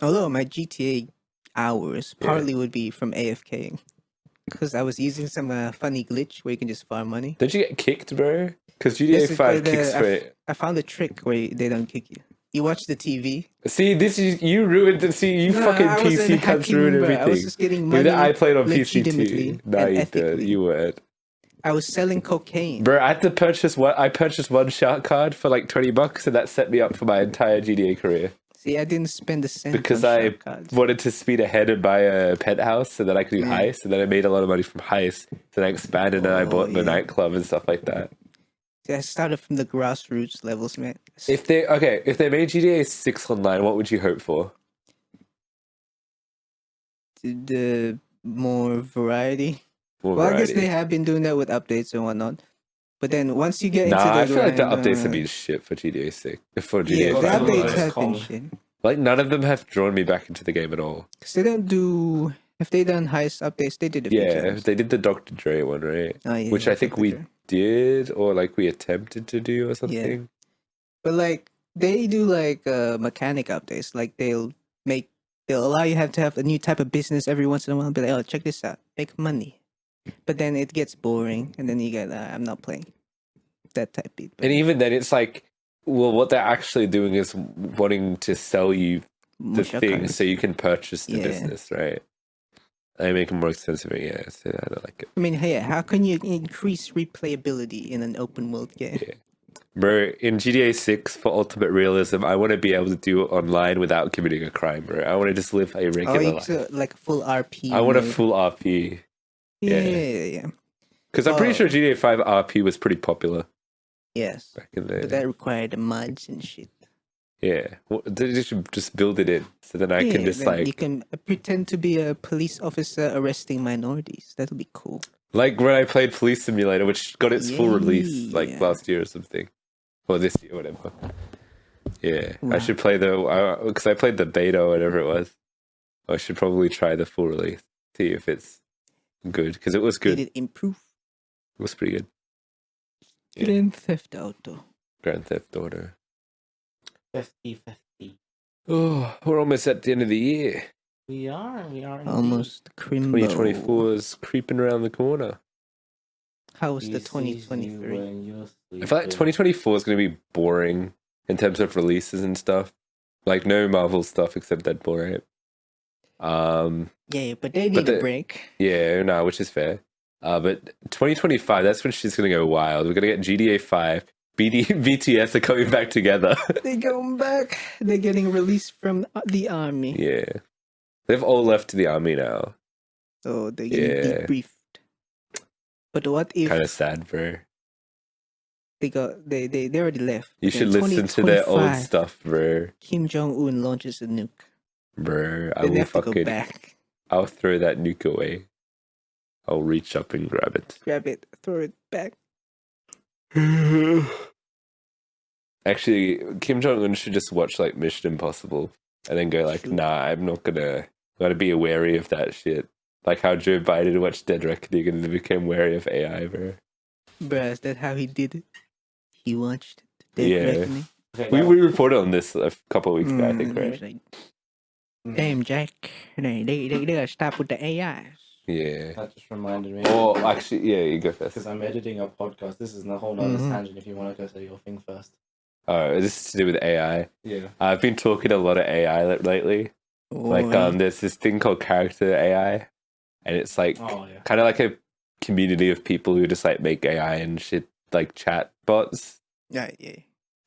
Although my GTA hours Yeah. partly would be from AFKing. Because I was using some funny glitch where you can just farm money. Don't you get kicked, bro? Because GTA Yes, 5 but, kicks for it. I found a trick where they don't kick you. You watch the TV. See, this is you ruined it. See, you No, fucking I wasn't PC cunts hacking, ruin bro. everything. I was just getting Dude, money I played on PC legitimately too. No, and you did. ethically. You weren't. I was selling cocaine. Bro, I had to purchase one. I purchased one shark card for like $20, and that set me up for my entire GTA career. See, I didn't spend a cent Because on I shark cards. wanted to speed ahead and buy a penthouse so that I could do Yeah. heists, and then I made a lot of money from heists. Then I expanded and I Oh, bought the yeah. nightclub and stuff like that. I started from the grassroots levels, man. If they made GTA 6 online, what would you hope for? The more variety. More Well, I guess variety. they have been doing that with updates and whatnot. But then once you get into Nah, the I feel like the grind, updates have been shit for GTA 6. For yeah, GTA the 5. updates is have been common. shit. Like, none of them have drawn me back into the game at all. Cause they don't do. If they done heist updates, they did a few Yeah, times. they did the Dr. Dre one, right? Oh, yeah, Which I think Dr. we Dre. did, or like we attempted to do or something. But like they do like mechanic updates. Like they'll allow you to have a new type of business every once in a while. Be like, oh, check this out, make money. But then it gets boring, and then you get, I'm not playing that type beat. And even then, it's like, well, what they're actually doing is wanting to sell you the thing so you can purchase the business, right? They make it more expensive, yeah. So I don't like it. I mean, hey, how can you increase replayability in an open world game? Yeah. Bro, in GTA 6 for ultimate realism, I want to be able to do it online without committing a crime, bro. I want to just live a regular life. Like a full RP. I want a full RP. Yeah. Because I'm pretty sure GTA 5 RP was pretty popular. Yes. Back in the But that required the mods and shit. Yeah. Well, they should just build it in. So then I can just like... You can pretend to be a police officer arresting minorities. That'll be cool. Like when I played Police Simulator, which got its full release like last year or something. Or this year, whatever. Yeah. Wow. I should play because I played the beta or whatever it was. I should probably try the full release. See if it's good. Because it was good. Did it improve? It was pretty good. Grand Theft Auto. Grand Theft Auto. 50. Oh, we're almost at the end of the year. We are almost. 2024 is creeping around the corner. How was the 2023? I feel like 2024 is going to be boring in terms of releases and stuff. Like no Marvel stuff except Deadpool, right? Yeah, but they need a break. Yeah, no, which is fair. But 2025, that's when she's going to go wild. We're going to get GTA 5. BTS are coming back together. They're going back. They're getting released from the army. Yeah. They've all left the army now. So they're getting debriefed. But what if... Kind of sad, bro. They already left. You should listen to their old stuff, bro. Kim Jong-un launches a nuke. Bro, I will fucking... go back. I'll throw that nuke away. I'll reach up and grab it. Grab it, throw it back. Actually, Kim Jong-un should just watch like Mission Impossible and then go like, nah, I'm not gonna... Gotta be wary of that shit. Like how Joe Biden watched Dead Reckoning and then became wary of AI, bro. Bruh, is that how he did it? He watched Dead Reckoning? We reported on this a couple of weeks ago, I think, right? Like, damn, Jack. They gotta stop with the AIs. Yeah. That just reminded me. Oh, actually, yeah, you go first. Because I'm editing a podcast. This is a whole other tangent if you want to go say your thing first. Oh, this is to do with AI. Yeah. I've been talking a lot of AI lately. Like, there's this thing called character AI. And it's like kind of like a community of people who just like make AI and shit, like chat bots. Yeah.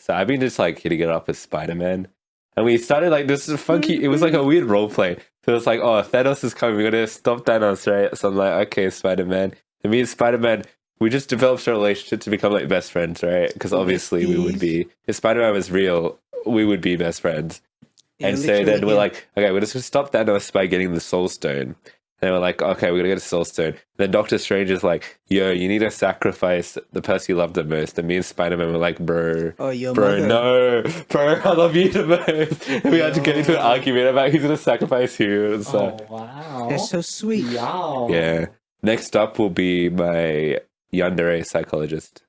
So I've been just like hitting it up as Spider-Man. And we started like this funky, it was like a weird role play. So it's like, oh, Thanos is coming, we're going to stop Thanos, right? So I'm like, okay, Spider-Man. And me and Spider-Man, we just developed a relationship to become like best friends, right? Because obviously we would be, if Spider-Man was real, we would be best friends. Yeah, and so then we're like, okay, we're just going to stop Thanos by getting the Soul Stone. And we're like, okay, we're going to get a Soul Stone. And then Doctor Strange is like, yo, you need to sacrifice the person you love the most. And me and Spider-Man were like, bro, no, bro, I love you the most. And we had to get into an argument about who's going to sacrifice who. And so, wow. That's so sweet. Wow. Yeah. Next up will be my yandere psychologist.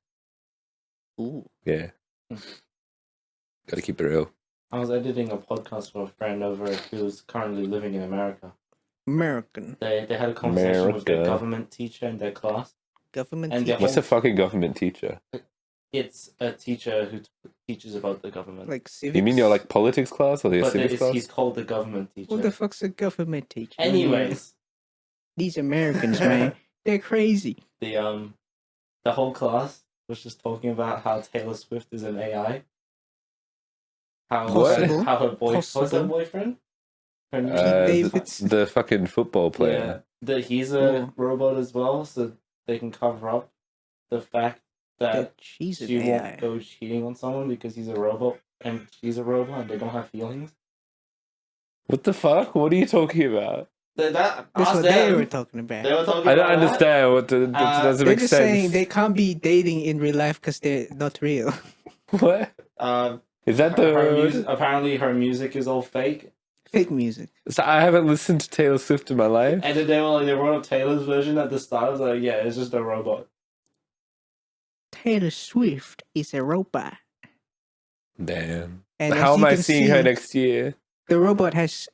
Ooh. Yeah. Got to keep it real. I was editing a podcast for a friend over who's currently living in America. American. They had a conversation with their government teacher in their class. Government teacher? What's a fucking government teacher? It's a teacher who teaches about the government. Like civics? You mean your like politics class or your civics class? He's called the government teacher. What the fuck's a government teacher? Anyways. These Americans, man. They're crazy. The whole class was just talking about how Taylor Swift is an AI. How her what's her boyfriend? The fucking football player. Yeah, he's a robot as well, so they can cover up the fact that she's an she AI. won't go cheating on someone because he's a robot and she's a robot and they don't have feelings. What the fuck? What are you talking about? That's what they were talking about. They were talking I don't about understand. What the, that doesn't They're make just sense. saying they can't be dating in real life because they're not real. What? That. Is that the... Apparently her music is all fake. Fake music. So I haven't listened to Taylor Swift in my life. And then they wrote up Taylor's version at the start. I was like, yeah, it's just a robot. Taylor Swift is a robot. Damn. And How as am you I can seeing see, her next year? The robot has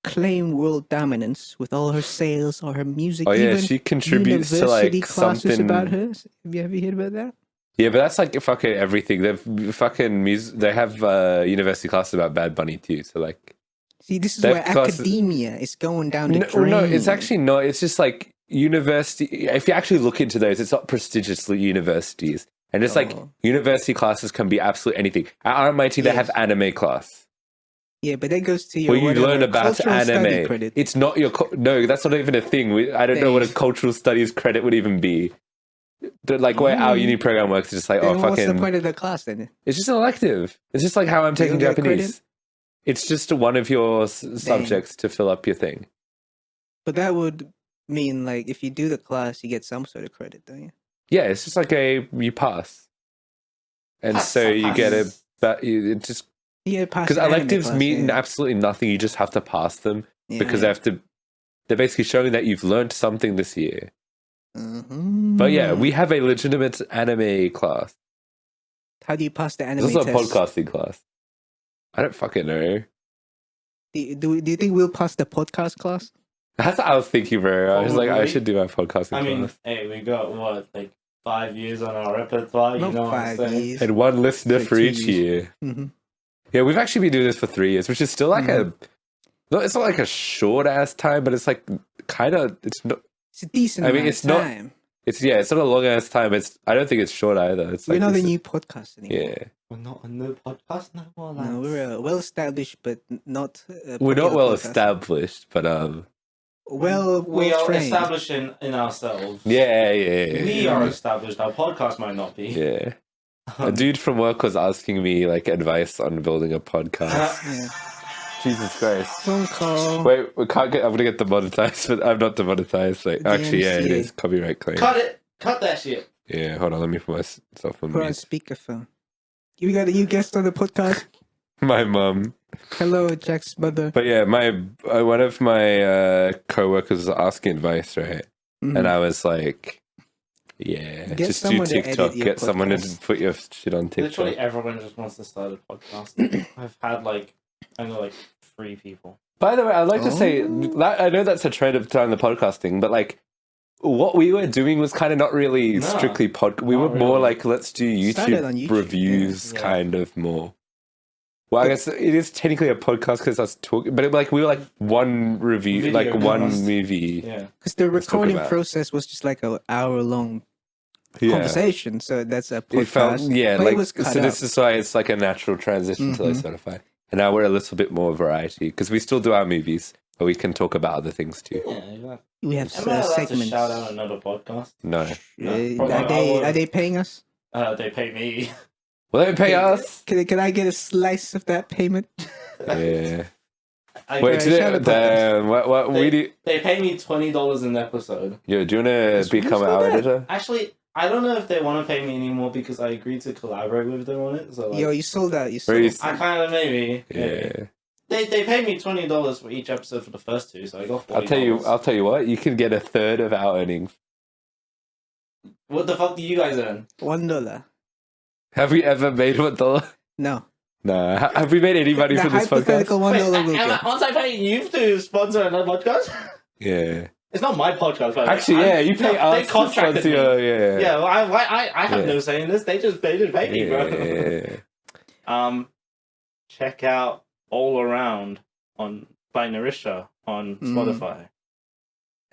claimed world dominance with all her sales or her music. Oh yeah, even she contributes to university like classes something about her. Have you heard about that? Yeah, but that's like fucking everything. They've fucking They have university classes about Bad Bunny too. So like, See, this is That where class- academia is going down the no, drain. no, it's actually not. It's just like university. If you actually look into those, it's not prestigious universities, and it's like Oh. university classes can be absolutely anything. At RMIT, they Yes. have anime class Yeah, but that goes to your where you whatever, learn about cultural study anime. credit. It's not your no. That's not even a thing. I don't know what a Thanks. cultural studies credit would even be. Like where our uni program works, it's just like, Then oh, what's the fucking. point of the class then? It's just an elective. It's just like how I'm You taking don't get Japanese. credit? It's just one of your subjects to fill up your thing. But that would mean like if you do the class, you get some sort of credit, don't you? Yeah, it's just like you pass, and Pass, so you pass. get a. But it just Yeah, pass because the anime electives class, mean yeah. absolutely nothing. You just have to pass them Yeah, because yeah. they have to. They're basically showing that you've learned something this year. Mhm. But yeah, we have a legitimate anime class. How do you pass the anime This is a test? podcasting class. I don't fucking know. Do you think we'll pass the podcast class? That's what I was thinking, bro. I was like, I Probably. should do my podcasting I mean, class. hey, we got what, like 5 years on our repertoire, you Not know what I'm 5 saying? years. And one listener Like for 2 each years. year. hmm Yeah, we've actually been doing this for 3 years, which is still like Mhm. no, it's not like a short ass time, but it's like kind of, it's not, It's a decent I mean, amount it's of not- time. it's not a long ass time. I don't think it's short either. It's We're like not a this- new podcast anymore. Yeah, We're not on the podcast no more, lads. No, we're well established, but not. we're not popular well podcast. established, but Well, We are trained. established in ourselves. yeah. We are established. Our podcast might not be. Yeah. A dude from work was asking me like advice on building a podcast. Yeah. Jesus Christ. Phone call. Wait, we can't get. I'm gonna get demonetized, but I'm not demonetized. Like, actually, yeah, it DMCA. is copyright claim. Cut it. Cut that shit. Yeah, hold on. Let me put myself on Put on mute. speakerphone. You got a new guest on the podcast. My mum. Hello, Jack's mother. But yeah, my one of my coworkers was asking advice, right? Mhm. And I was like, "Yeah, Get just do someone to edit TikTok. your Get someone to podcast. put your shit on TikTok." Literally everyone just wants to start a podcast. I've had I know 3 people. By the way, I'd like to say Oh. that I know that's a trend of time the podcasting, but like what we were doing was kind of not really No, strictly We were not more really. like let's do Started on YouTube, reviews, yeah. kind of more. Well, I guess it is technically a podcast because us talking, but we were like one review, Video like one podcast. movie. Yeah. Because the Let's talk recording about it. process was just like an hour-long Yeah. conversation, so that's a podcast. It felt, yeah, but like it was cut so. This up. is why it's like a natural transition to like Mhm. Spotify, and now we're a little bit more variety because we still do our movies, but we can talk about other things too. Yeah, exactly. We have Am I allowed to segments. shout out another podcast? No, Are they paying us? They pay me. well, they pay us. Can I get a slice of that payment? Yeah. I, Wait, Right, shout out damn, what we do? they pay me $20 an episode. Yo, do you want to become our editor? Actually, I don't know if they want to pay me anymore because I agreed to collaborate with them on it. So Yo, you sold out. You Where sold. you- I kind of maybe. Yeah. They paid me $20 for each episode for the first 2, so I got $40. I'll tell you what. You can get a third of our earnings. What the fuck do you guys earn? $1. Have we ever made $1? No. No. Have we made any money The for this hypothetical podcast? $1 will get. once I pay you to sponsor another podcast, Yeah. it's not my podcast. By the way. Actually, yeah, you pay They us to contracted sponsor me. your, yeah. Yeah, well, I have Yeah. no say in this. They just pay me, bro. Yeah. Check out All Around by Narisha on Mm. Spotify.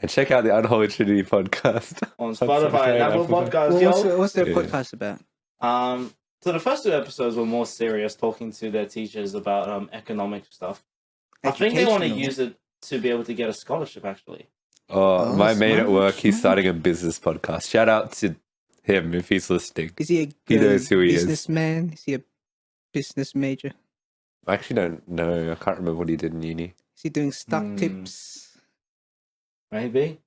And check out the Unholy Trinity podcast. On Spotify Spotify and and Apple Apple. Podcasts, Well, yo. what's their Yeah. podcast about? So the first 2 episodes were more serious, talking to their teachers about economic stuff. I think they want to Educational. use it to be able to get a scholarship, actually. Oh, Oh, my mate at smart, work, he's smart. starting a business podcast. Shout out to him if he's listening. Is he a He knows who he is. businessman? Is he a business major? I actually don't know. I can't remember what he did in uni. Is he doing stock tips? Maybe.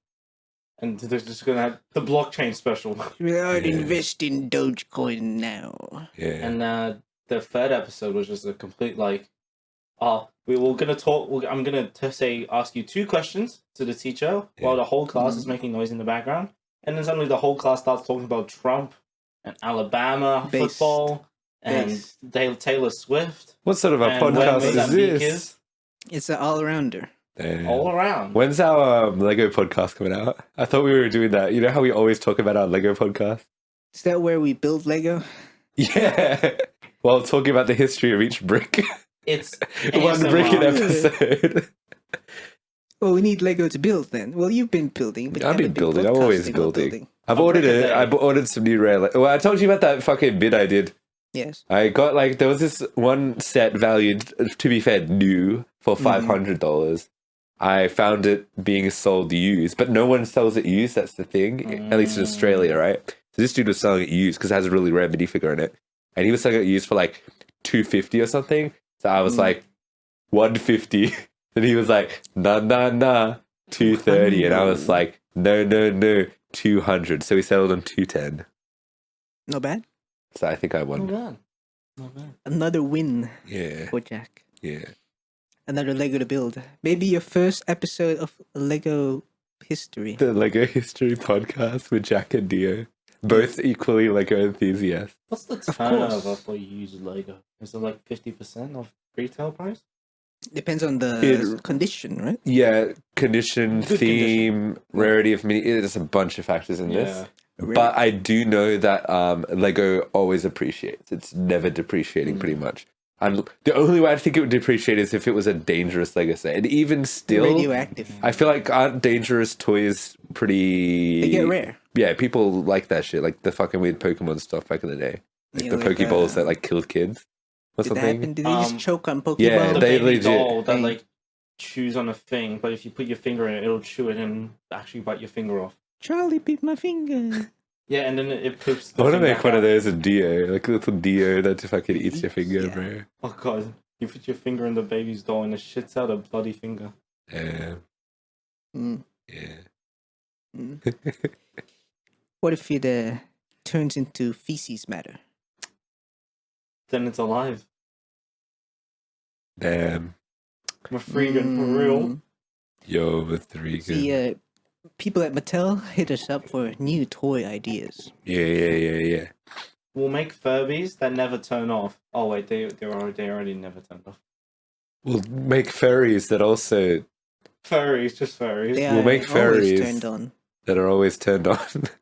And they're just gonna have the blockchain special. I'd invest in Dogecoin now. Yeah. And the third episode was just a complete like, we were gonna talk. I'm gonna ask you 2 questions to the teacher while the whole class is making noise in the background, and then suddenly the whole class starts talking about Trump and Alabama football and Taylor Swift. What sort of a podcast is this? It's an all-rounder. Damn. All around. When's our Lego podcast coming out? I thought we were doing that. You know how we always talk about our Lego podcast? Is that where we build Lego? Yeah. While talking about the history of each brick. It's one brick an episode. Well, we need Lego to build then. Well, you've been building. But I've been building. I'm always building. I've ordered some new rare. Well, I told you about that fucking bid I did. Yes. I got there was this one set valued, to be fair, new for $500. I found it being sold used, but no one sells it used. That's the thing, at least in Australia, right? So this dude was selling it used because it has a really rare minifigure in it, and he was selling it used for like $250 or something. So I was like $150, and he was like nah, $230, and I was like no, $200. So we settled on $210. Not bad. So I think I won. Not bad. Another win. Yeah. For Jack. Yeah. Another Lego to build. Maybe your first episode of Lego history. The Lego history podcast with Jack and Dio. Both equally Lego enthusiasts. What's the turnover for used Lego? Is it like 50% of retail price? Depends on the condition, right? Yeah, condition, Good theme, condition. rarity of mini. There's a bunch of factors in this. Yeah. But I do know that Lego always appreciates. It's never depreciating, pretty much. And the only way I think it would depreciate is if it was a dangerous Lego set. And even still, radioactive. I feel like aren't dangerous toys pretty... They get rare. Yeah, people like that shit. Like the fucking weird Pokemon stuff back in the day. Like Yeah, the like, Pokeballs that like killed kids or Did that something. happen? Did they just choke on Pokeball? Yeah, The they baby legit- doll that like chews on a thing, but if you put your finger in it, it'll chew it and actually bite your finger off. Charlie bit my finger. Yeah, and then it poops. I want to thing make back one of out. those a Dio, like a little Dio that fucking eats your finger, bro. Oh god, you put your finger in the baby's doll and it shits out a bloody finger. Yeah. Mm. Yeah. Mm. What if it turns into feces matter? Then it's alive. Damn. I'm a freegan for real. Yo, with Regan. See, people at Mattel hit us up for new toy ideas. Yeah. We'll make Furbies that never turn off. Oh wait, they already never turned off. We'll make furries that also Furries, just furries. They We'll are make always furries. turned on that are always turned on.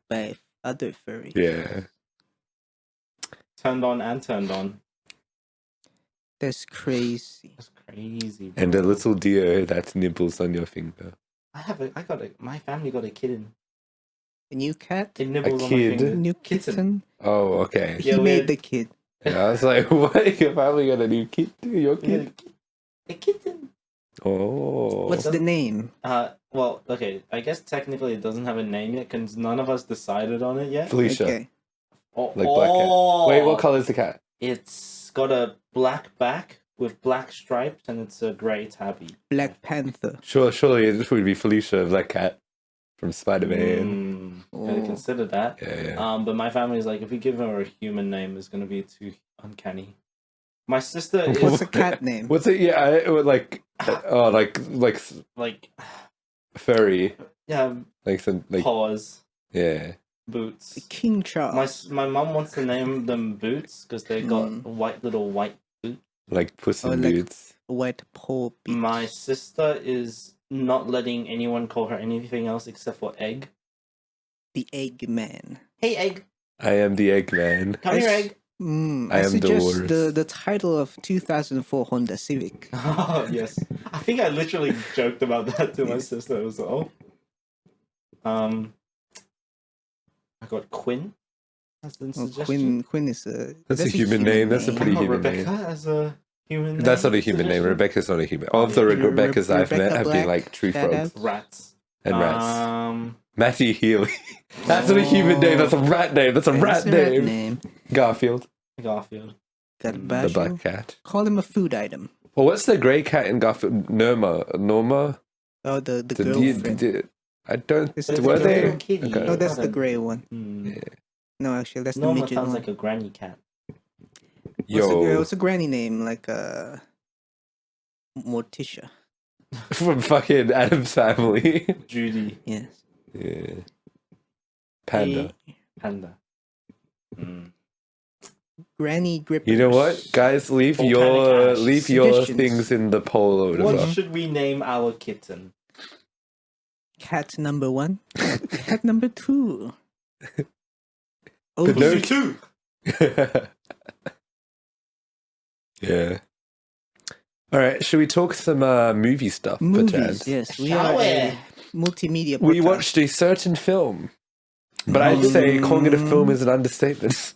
by other furries. Yeah. Turned on and turned on. That's crazy. That's crazy. Bro. And a little Dio that nibbles on your finger. My family got a kitten. A new cat? It nibbles on kid? my finger. New Kitten. kitten? Oh, okay. Yeah, he we made had- the kid. Yeah, I was like, what? Your family got a new kid? Your kid? A kitten. Oh. What's the name? Well, okay. I guess technically it doesn't have a name yet because none of us decided on it yet. Felicia. Okay. Oh, Like black cat. Wait, what color is the cat? It's got a black back with black stripes and it's a grey tabby. Black Panther. Surely it would be Felicia, Black Cat from Spider-Man. Gotta consider that. Yeah. But my family's like, if we give her a human name, it's gonna be too uncanny. My sister is What's a cat name? What's it? Yeah, it would like like, furry, yeah, like some like paws, yeah. boots. King Charles. My mom wants to name them Boots because they got little white boots. Like Puss in Oh, like- Boots. White paw beach. My sister is not letting anyone call her anything else except for Egg. The Eggman. Hey, Egg, I am the Eggman. come here, Egg. I I am the suggest worst. the title of 2004 Honda Civic. Oh yes, I think I literally joked about that to my sister as well. I got Quinn. That's the Oh, suggestion. Quinn is a... That's a human name. That's a I pretty got human Rebecca name. as a human. That's not a name human name. suggestion. Rebecca's not a human. All of the Re- Rebeccas I've met Rebecca have been Black, like tree shout frogs out. Rats. and rats. Matthew Healy. That's not a human name. That's a rat name. That's a rat name. Garfield. Garfield. Got a The bash. black cat. Call him a food item. Well, what's the grey cat in Garfield? Norma. Oh, the The girlfriend. I don't. It's the Were they? little kitty. Okay. No, that's the grey one. Hmm. No, actually, that's the Norma midget sounds one. like a granny cat. What's a granny name? Like Morticia. From fucking Adam's Family. Judy. Yes. Yeah. Panda. Panda. Mm. Granny Grippers. You know what, guys? Leave Volcanic your ash. Suggestions. Suggestions. Things in the poll or whatever. What should we name our kitten? Cat number 1. Cat number 2. The Oh, note- Too. Yeah. All right. Should we talk some movie stuff? movies. perchance? Yes, we Shall are we? a multimedia. We podcast. watched a certain film, but I'd say calling it a film is an understatement. It's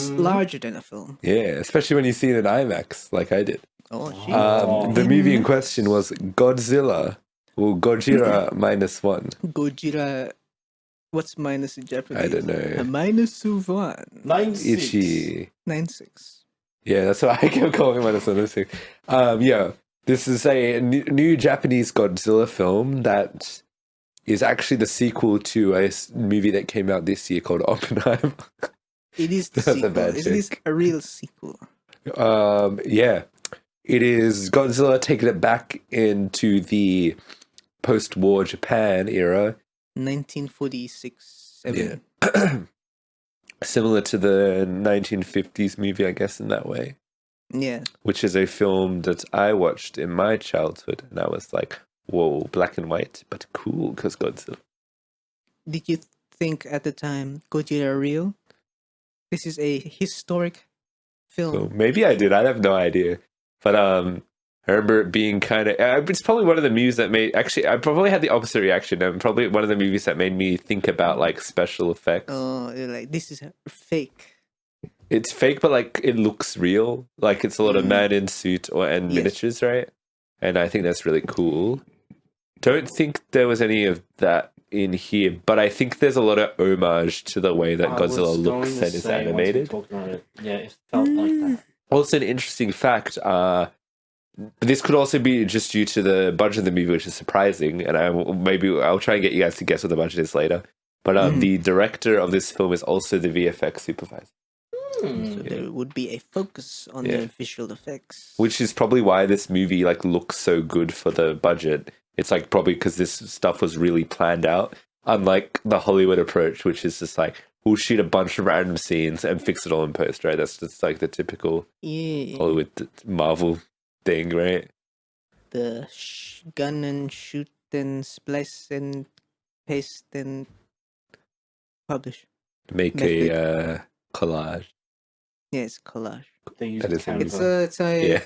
Mm. larger than a film. Yeah, especially when you see it in IMAX, like I did. Oh, shit. The movie in question was Godzilla, or Gojira -1. Gojira. What's minus in Japanese? I don't A know. minus of 1. 9-6. Ichi. 9-6. Yeah, that's what I kept calling -1. Yeah, this is a new Japanese Godzilla film that is actually the sequel to a movie that came out this year called Oppenheimer. It is the That's a sequel. bad Is this joke. a real sequel? Yeah, it is Godzilla taking it back into the post-war Japan era. 1946. 7. Yeah. Similar to the 1950s movie, I guess, in that way, Yeah. which is a film that I watched in my childhood, and I was like, whoa, black and white, but cool, because Godzilla. Did you think at the time Gojira real? This is a historic film. So maybe I did. I have no idea. But I remember it being kind of... It's probably one of the movies that made... Actually, I probably had the opposite reaction. Probably one of the movies that made me think about, like, special effects. Oh, you're like, this is fake. It's fake, but, like, it looks real. Like, it's a lot of Mm. man in suit and Yes. miniatures, right? And I think that's really cool. Don't think there was any of that in here, but I think there's a lot of homage to the way that I was Godzilla going looks to and is say, once we animated. talked about it, yeah, it felt like that. Also, an interesting fact, this could also be just due to the budget of the movie, which is surprising, and I'll try and get you guys to guess what the budget is later. But the director of this film is also the VFX supervisor, So there would be a focus on Yeah. the visual effects. which is probably why this movie like looks so good for the budget. It's like probably because this stuff was really planned out, unlike the Hollywood approach, which is just like we'll shoot a bunch of random scenes and fix it all in post, right? That's just like the typical Yeah. Hollywood Marvel thing, right? The gun and shoot and splice and paste and publish. Make Method. a collage. Yes, collage. They use That is Canva. It's a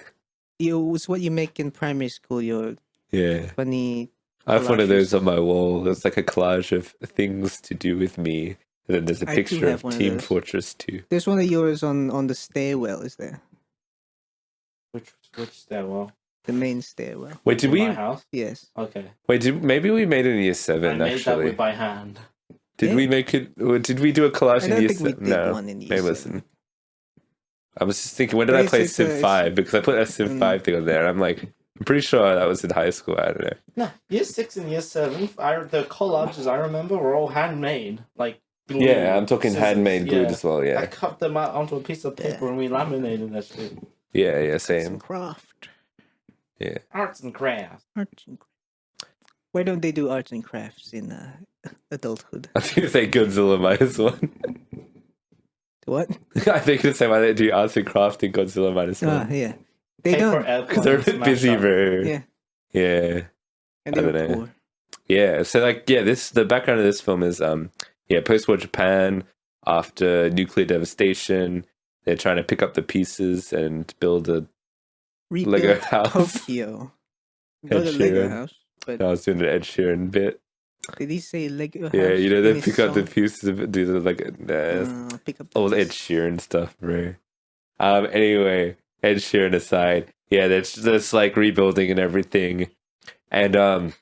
Yeah, it's what you make in primary school. Your yeah. funny. I have one of those collages. on my wall. It's like a collage of things to do with me. And then there's a I do picture have of one of Team those. Fortress 2. There's one of yours on the stairwell. Is there Which stairwell? the main stairwell? Wait, did In we? my house? Yes. Okay. Maybe we made it in year I 7, made that actually. with by hand. Did Yeah. we make it? Or did we do a collage I in don't year think we 7? did No. one in year Maybe 7. listen. I was just thinking, when did But I play it's Civ 5? Because I put a Civ Mm. 5 thing on there. And I'm like, I'm pretty sure that was in high school. I don't know. No, year 6 and year 7, the collages I remember were all handmade. Like, glue, Yeah, I'm talking scissors, handmade glued yeah. as well. I Yeah, cut them out onto a piece of paper and we laminated that shit. yeah, Some same. craft. Arts and crafts. Arts and Why don't they do arts and crafts in adulthood? I think they Godzilla -1. What? I think the same way they do arts and craft in Godzilla -1. Yeah. They Paper don't. Because they're a bit busy, bro. Yeah. Yeah. And I they're don't know. poor. Yeah. So like, yeah, the background of this film is post-war Japan after nuclear devastation. They're trying to pick up the pieces and build a Rebuild Lego house. Tokyo. Ed Not a Lego Sheeran. house. But I was doing an Ed Sheeran bit. did he say Lego house? Yeah, you know, in they his pick up the song? pieces of it, do the like Pick up the old Ed pieces. Sheeran stuff, bro. Anyway, Ed Sheeran aside, yeah, that's like rebuilding and everything, and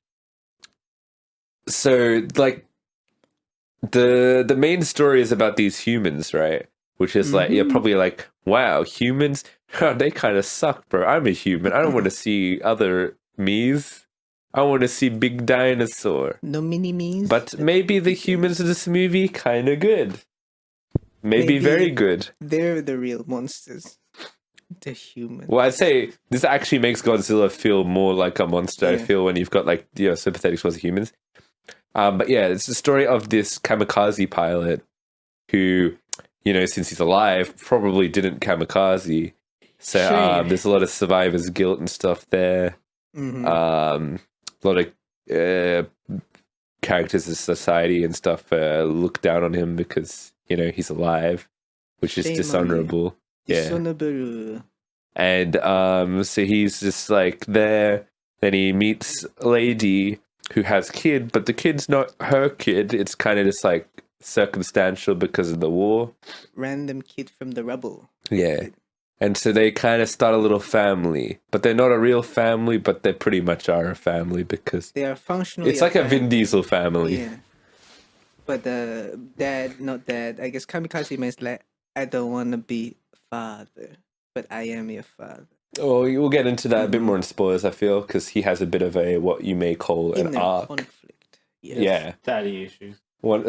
so like the main story is about these humans, right? Which is like you're probably like, wow, humans, they kind of suck, bro. I'm a human. I don't want to see other me's. I want to see big dinosaur. No mini-me's. But maybe the humans in this movie kind of good. Maybe very good. They're the real monsters. The humans. Well, I'd say this actually makes Godzilla feel more like a monster. I Yeah. feel when you've got like sympathetic towards humans. But yeah, it's the story of this kamikaze pilot who, since he's alive, probably didn't kamikaze. So Sure. there's a lot of survivor's guilt and stuff there. Mhm. A lot of characters in society and stuff look down on him because he's alive, which is Shame on you. dishonorable. Yeah. Dishonorable. And so he's just like there. Then he meets a lady who has kid, but the kid's not her kid. It's kind of just like circumstantial because of the war. Random kid from the rubble. Yeah. And so they kind of start a little family, but they're not a real family, but they pretty much are a family because They are functionally. it's like a family. Vin Diesel family. Yeah. But dad, not dad. I guess kamikaze means like, I don't want to be father, but I am your father. Oh, we'll get into that a bit more in spoilers, I feel, because he has a bit of a what you may call an Inner arc. conflict. Yes. Yeah, Daddy issues.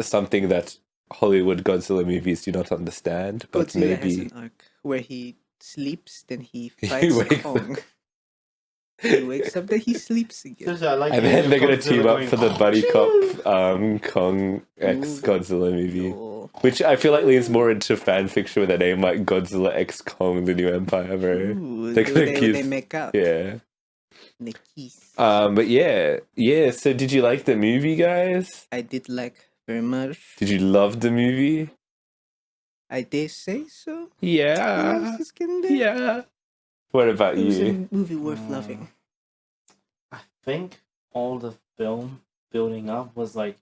something that Hollywood Godzilla movies do not understand, but Godzilla has maybe an arc where he sleeps, then he He fights wakes Kong. He wakes up, then he sleeps again. Seriously, I like and the then they're gonna Godzilla team up going, for the "Oh, buddy shit." cop Kong X Godzilla movie, Oh. which I feel like leans more into fan fiction with a name like Godzilla X Kong: The New Empire, bro. Ooh, They're do gonna they kiss. make out. Yeah. They kiss. But yeah. So did you like the movie, guys? I did like very much. Did you love the movie? I dare say so. Yeah. Yes, can they? Yeah. What about It was you? a movie worth loving. I think all the film building up was like,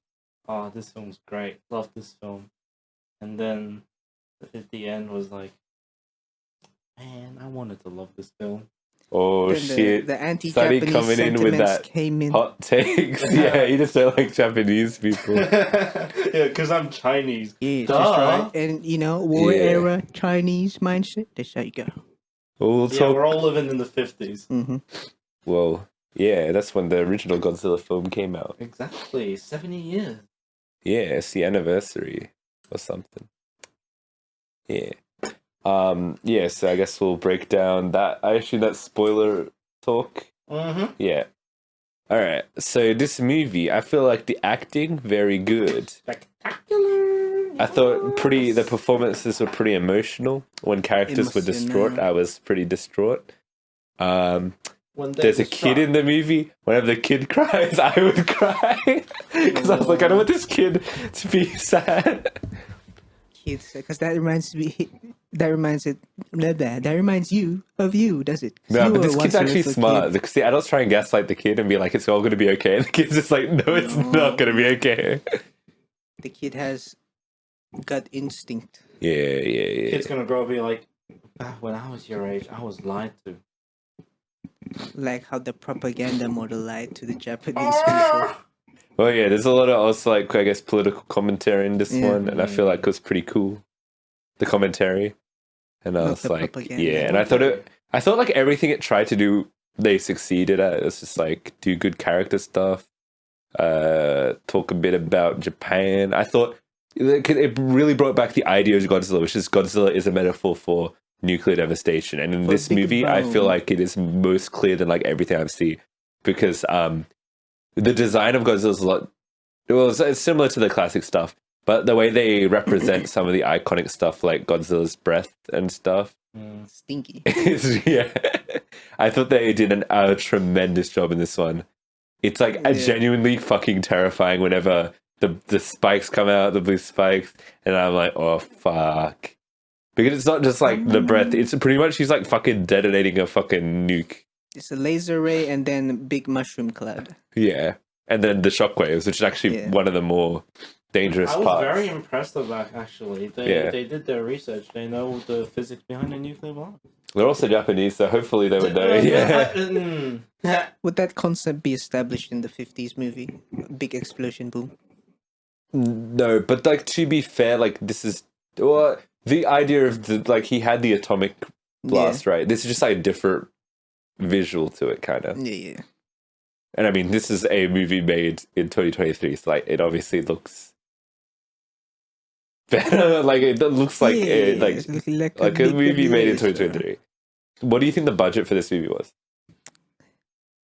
oh, this film's great. Love this film. And then at the end was like, man, I wanted to love this film. Oh Then shit. The Started anti-Japanese coming in with sentiments that came in. hot takes. Yeah, you just don't like Japanese people. Yeah, because I'm Chinese. Yes, Duh. that's right. And war Yeah. era Chinese mindset. That's how you go. We'll Yeah, talk. we're all living in the 50s. Mm-hmm. Well, yeah, that's when the original Godzilla film came out. Exactly. 70 years. Yeah, it's the anniversary or something. Yeah. Yeah, so I guess we'll break down that. I assume that's spoiler talk. Mm-hmm. Yeah. All right. So this movie, I feel like the acting very good. Spectacular. I thought the performances were pretty emotional. When characters were distraught, Emotional. I was pretty distraught. When There's a kid in the movie. Whenever the kid cries, I would cry because I was like, I don't want this kid to be sad. Kids, because that reminds me. That reminds you of you, does it? 'Cause No, you but were this kid's once a actually little smart kid. because the adults try and gaslight the kid and be like, it's all going to be okay. And the kid's just like, no, it's not going to be okay. The kid has gut instinct. Yeah. Kid's gonna grow up and be like, when I was your age, I was lied to. Like how the propaganda model lied to the Japanese people. Well, yeah, there's a lot of also, like, I guess, political commentary in this Yeah. one, and I feel like it was pretty cool. The commentary. And I Not was the like, propaganda. yeah, and I thought like everything it tried to do, they succeeded at. It was just like do good character stuff, talk a bit about Japan. I thought it really brought back the idea of Godzilla, which is Godzilla is a metaphor for nuclear devastation. And in For this Big movie, I feel Bang. like it is most clear than like everything I've seen because the design of Godzilla is a lot. Well, it's similar to the classic stuff, but the way they represent some of the iconic stuff, like Godzilla's breath and stuff, Stinky. yeah. I thought they did a tremendous job in this one. It's like Yeah. genuinely fucking terrifying whenever the spikes come out, the blue spikes, and I'm like, oh fuck. Because it's not just like the breath, it's pretty much she's like fucking detonating a fucking nuke. It's a laser ray and then big mushroom cloud. Yeah. And then the shockwaves, which is actually Yeah. one of the more dangerous I was parts. very impressed with that, actually. They did their research. They know the physics behind a nuclear bomb. They're also Japanese, so hopefully they would know. Yeah. Would that concept be established in the 50s movie? Big explosion boom. No, but like to be fair, like this is well, the idea of the like he had the atomic blast, right? This is just like a different visual to it, kind of. Yeah. And I mean, this is a movie made in 2023, so like it obviously looks better. Like it looks like it's like a big movie made in W.S., 2023. What do you think the budget for this movie was?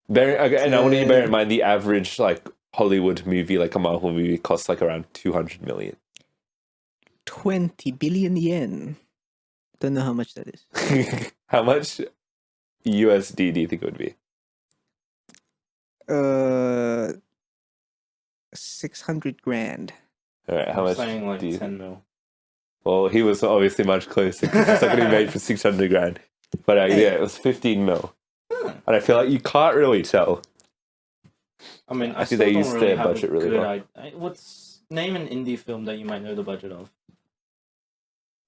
And I want you to bear in mind the average like Hollywood movie, like a Marvel movie, costs like around 200 million. 20 billion yen. Don't know how much that is. How much USD do you think it would be? 600 grand. All right, how I'm much? saying like do you 10 mil. Well, he was obviously much closer because it's not going to be made for 600 grand. But yeah, it was 15 mil. And I feel like you can't really tell. I mean, I I think still they don't used really their have budget a really good well. What's name an indie film that you might know the budget of?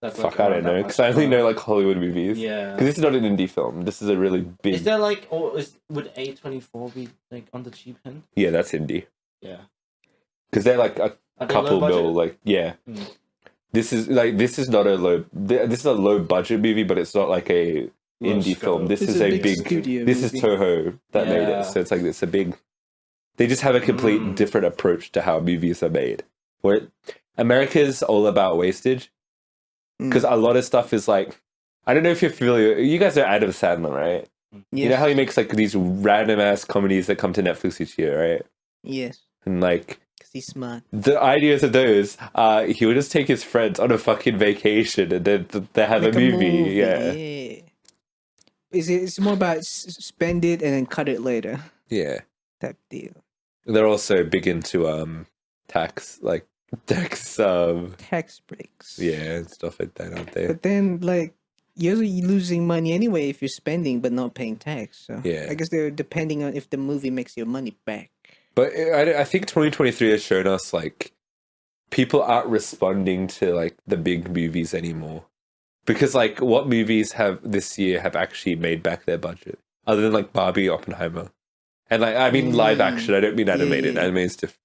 That's Fuck, I don't know. Because I only know like Hollywood movies. Yeah. Because this is not an indie film. This is a really big. Is there like, or would A24 be like on the cheap end? Yeah, that's indie. Yeah. Because they're like a Are they couple low budget? mil. Like, yeah. Hmm. This is not a low. This is a low budget movie, but it's not like a Low indie scope. film. This It's is a a big big. studio This is movie. Toho that made Yeah. it, so it's like it's a big. They just have a complete different approach to how movies are made. Where America's all about wastage, because a lot of stuff is like, I don't know if you're familiar. You guys know Adam Sandler, right? Yes. You know how he makes like these random ass comedies that come to Netflix each year, right? Yes. And like Because he's smart. the ideas of those, he would just take his friends on a fucking vacation and then they have Like a movie. Yeah. It's more about spend it and then cut it later Yeah. type deal. They're also big into tax Tax breaks. yeah, and stuff like that, aren't they? But then, like, you're losing money anyway if you're spending but not paying tax. So Yeah. I guess they're depending on if the movie makes your money back. But I think 2023 has shown us like people aren't responding to like the big movies anymore. Because like what movies have this year have actually made back their budget? Other than like Barbie, Oppenheimer. And like I mean live action, I don't mean animated. Yeah. Anime is different.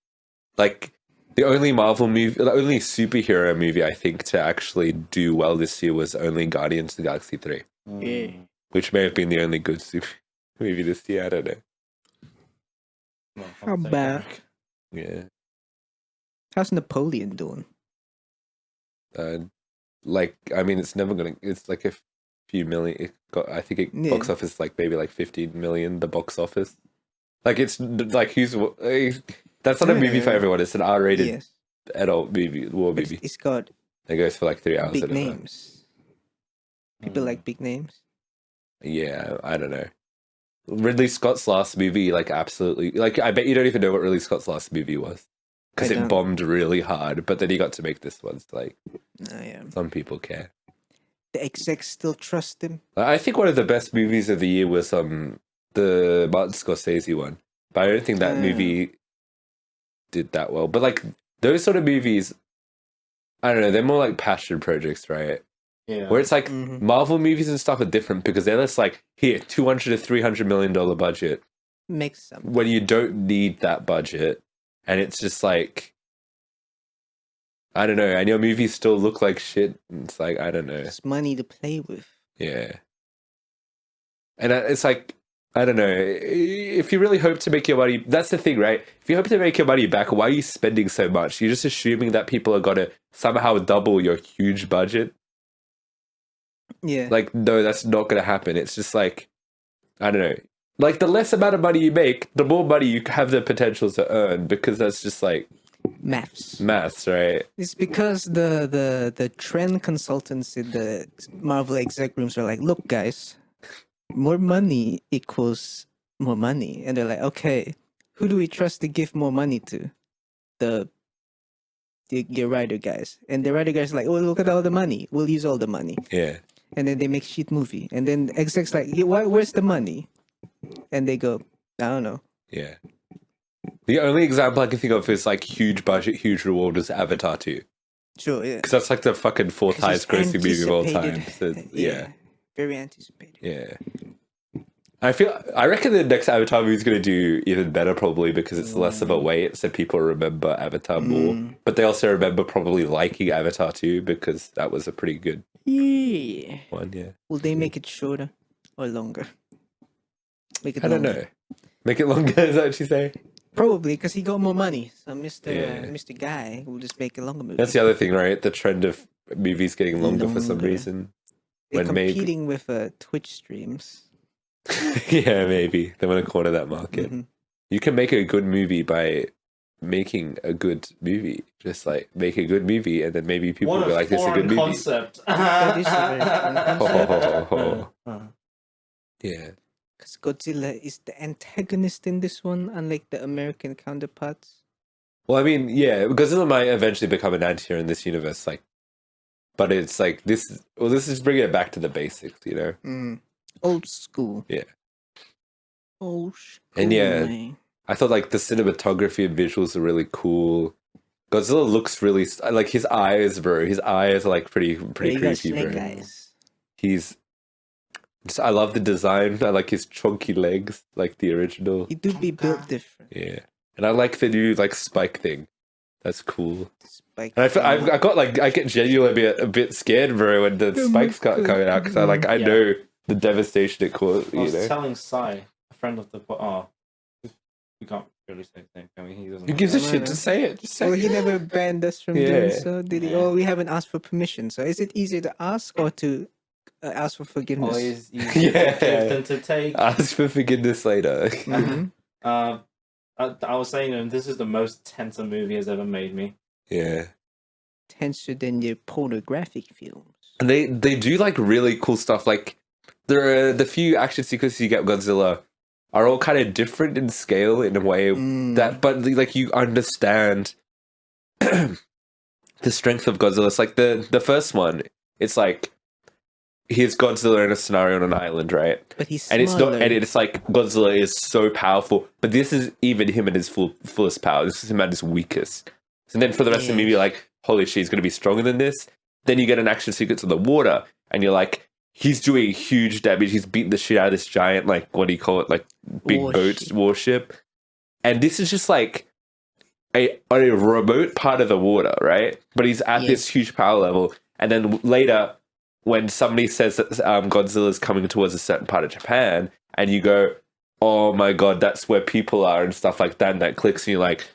Like the only Marvel movie, the only superhero movie I think to actually do well this year was only Guardians of the Galaxy 3. Yeah. Which may have been the only good super movie this year, I don't know. How about Yeah. how's Napoleon doing? Like I mean it's never gonna it's like a few million it got, I think it Yeah. box office like maybe like 15 million the box office. Like it's like that's not a movie for everyone, it's an R-rated Yes. adult movie, war But movie. it's got It goes for like 3 hours. big I don't know. names. People like big names. Yeah, I don't know. Ridley Scott's last movie, like absolutely, like I bet you don't even know what Ridley Scott's last movie was because I it don't. bombed really hard. But then he got to make this one. So like Oh, yeah. some people care. The execs still trust him. I think one of the best movies of the year was the Martin Scorsese one, but I don't think that movie did that well. But like those sort of movies, I don't know, they're more like passion projects, right? Yeah. Where it's like Mhm. Marvel movies and stuff are different because they're just like here $200 to $300 million budget Makes something. when you don't need that budget, and it's just like I don't know, and your movies still look like shit. It's like I don't know. It's money to play with. Yeah. And it's like, I don't know, if you really hope to make your money, that's the thing, right? If you hope to make your money back, why are you spending so much? You're just assuming that people are going to somehow double your huge budget. Yeah. Like, no, that's not going to happen. It's just like, I don't know. Like, the less amount of money you make, the more money you have the potential to earn, because that's just like Maths. maths, right? It's because the trend consultants in the Marvel exec rooms are like, look, guys, more money equals more money. And they're like, okay, who do we trust to give more money to? Your writer guys. And the writer guys are like, oh, look at all the money. We'll use all the money. Yeah. And then they make shit movie. And then execs like, yeah, where's the money? And they go, I don't know. Yeah. The only example I can think of is like huge budget, huge reward was Avatar 2. Sure, yeah. Because that's like the fucking fourth 'Cause highest it's grossing movie of all time. anticipated. So, yeah. Very anticipated. Yeah. I reckon the next Avatar movie is going to do even better, probably because it's less of a wait, so people remember Avatar more. But they also remember probably liking Avatar too because that was a pretty good Yeah. one. Yeah. Will they make it shorter or longer? Make it I don't longer. know. Make it longer. Is that what you say? Probably because he got more money. So Mr. Yeah. Mr. Guy will just make a longer movie. That's the other thing, right? The trend of movies getting longer for some Longer. reason. They're when maybe- competing with Twitch streams. Yeah, maybe they want to corner that market. Mhm. You can make a good movie by making a good movie. Just like make a good movie, and then maybe people will What be a like, "This is a good foreign movie." concept. That is a very foreign concept. Yeah. Because Godzilla is the antagonist in this one, unlike the American counterparts. Well, I mean, yeah, Godzilla might eventually become an anti-hero in this universe, like, but it's like this. Well, this is bringing it back to the basics, you know. Old school. Yeah. Old school. And yeah, man. I thought like the cinematography and visuals are really cool. Godzilla looks really like his eyes, bro. His eyes are like pretty He got creepy, snake bro. eyes. He's just, I love the design. I like his chunky legs, like the original. He do be built different. Yeah, and I like the new like spike thing. That's cool. Spike And thing. I get genuinely a bit scared, bro, when the spikes coming out because I Yeah. know the devastation it caused. I You was know, telling Sai, a friend of the we can't really say things. I mean, he doesn't. who gives a No, shit? no. Just say it. Just say Well, it. he never banned us from Yeah. doing so, did he? Yeah. Oh, we haven't asked for permission. So is it easier to ask or to ask for forgiveness? Always easier Yeah. to give than to take. Ask for forgiveness later. Mhm. I was saying to him, this is the most tenser movie has ever made me. Yeah. Tenser than your pornographic films. And they do like really cool stuff. Like there are the few action sequences you get with Godzilla are all kind of different in scale in a way that, but like you understand the strength of Godzilla. It's like the first one. It's like here's Godzilla in a scenario on an island, right? But he's And smaller. it's not, and it's like Godzilla is so powerful, but this is even him at his fullest power. This is him at his weakest. And then for the rest of the movie, you're like, holy shit, he's going to be stronger than this. Then you get an action sequence on the water, and you're like, he's doing huge damage. He's beating the shit out of this giant, like, what do you call it? Like, big warship. And this is just like a remote part of the water, right? But he's at this huge power level. And then later, when somebody says that Godzilla's coming towards a certain part of Japan, and you go, oh my god, that's where people are and stuff like that, and that clicks, and you're like,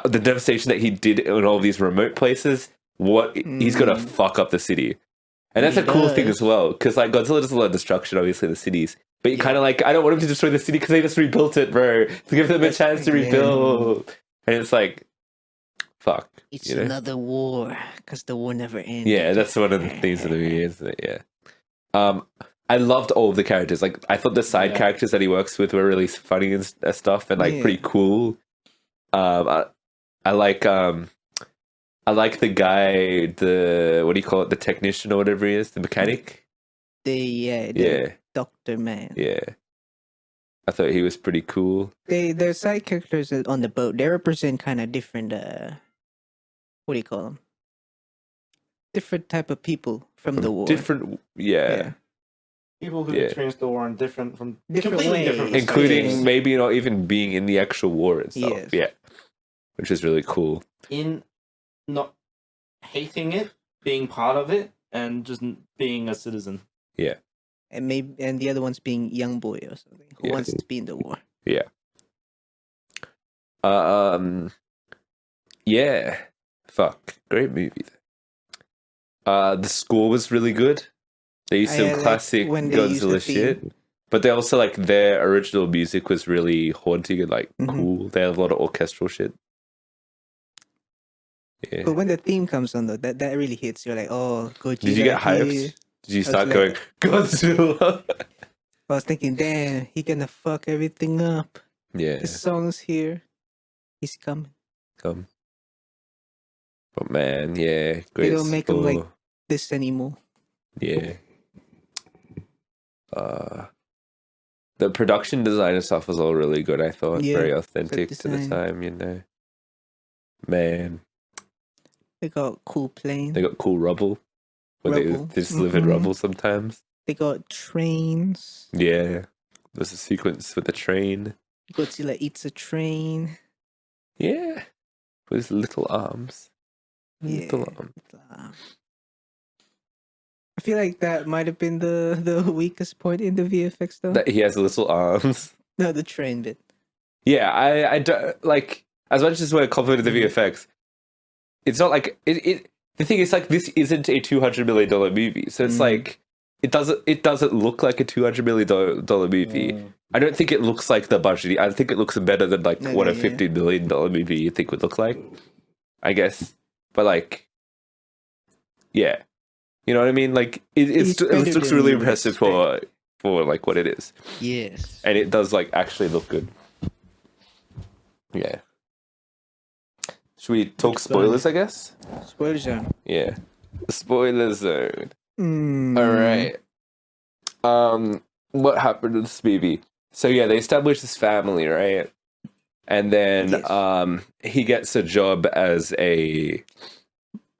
the devastation that he did in all these remote places, he's gonna fuck up the city. And that's a cool thing as well, because like Godzilla does a lot of destruction, obviously, in the cities. But you kind of like, I don't want him to destroy the city because they just rebuilt it, bro. To give them a chance to rebuild. And it's like, fuck. It's another war, because the war never ends. Yeah, that's one of the themes of the movie, isn't it? Yeah. I loved all of the characters. Like, I thought the side characters that he works with were really funny and stuff, and like pretty cool. I like the guy, what do you call it, the technician or whatever he is, the mechanic. The doctor man. Yeah. I thought he was pretty cool. The side characters on the boat, they represent kind of different. What do you call them? Different type of people from the war. Different, yeah. People who experienced the war in different Completely ways. different Including maybe not even being in the actual war and stuff. Yes. Yeah. Which is really cool. In not hating it, being part of it, and just being a citizen. Yeah. And the other one's being young boy or something who wants to be in the war. Yeah. Yeah. Fuck. Great movie. The score was really good. They used some classic Godzilla shit. But they also like their original music was really haunting and like cool. They have a lot of orchestral shit. Yeah. But when the theme comes on though, that really hits. You're like, oh, Godzilla. Did you get hyped? Did you start going, Godzilla? I was thinking, damn, he gonna fuck everything up. Yeah. The song's here. He's coming. But man, yeah. Great They don't make him score. like this anymore. Yeah. The production design and stuff was all really good, I thought. Yeah, Very authentic good to the design. time, you know. Man. They got cool planes. They got cool rubble. When Rubble. they just live in rubble sometimes. They got trains. Yeah. There's a sequence with a train. Godzilla eats a train. Yeah. With his little arms. Yeah. Little arm. I feel like that might have been the weakest point in the VFX though. That he has little arms. No, the train bit. Yeah, I don't like, as much as we're confident in the VFX, it's not like it the thing is, like, this isn't a $200 million movie, so it's like it doesn't look like a $200 million movie. I don't think it looks like the budget. I think it looks better than like what a $50 million movie you think would look like, I guess. But like, yeah, you know what I mean. Like it looks really impressive for like what it is. Yes, and it does like actually look good. Yeah. Should we talk spoilers? I guess. Spoiler zone. Yeah, the spoiler zone. All right. What happened in this movie? So yeah, they establish this family, right? And then he gets a job as a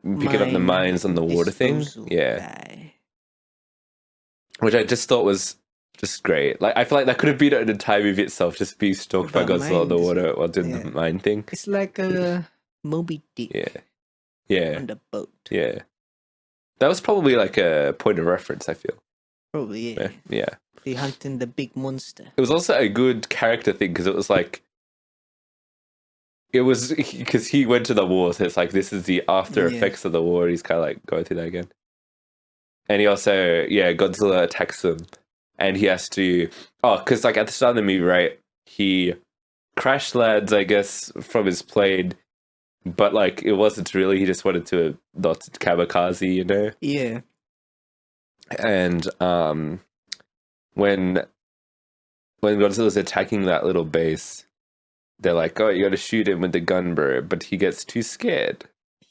picking up the mines on the water thing. Yeah. Guy. Which I just thought was just great. Like, I feel like that could have been an entire movie itself, just be stalked by Godzilla on the water while doing the mine thing. It's like a Moby Dick. Yeah. On the boat. Yeah. That was probably like a point of reference, I feel. Probably, yeah. Yeah. They hunting the big monster. It was also a good character thing because it was like, it was because he went to the war, so it's like this is the after effects of the war. He's kind of like going through that again. And he also, Godzilla attacks him, and he has to, because like at the start of the movie, right, he crash lands, I guess, from his plane, but like it wasn't really. He just wanted to not kamikaze, you know. Yeah. And when Godzilla's attacking that little base, they're like, "Oh, you got to shoot him with the gun, bro!" But he gets too scared.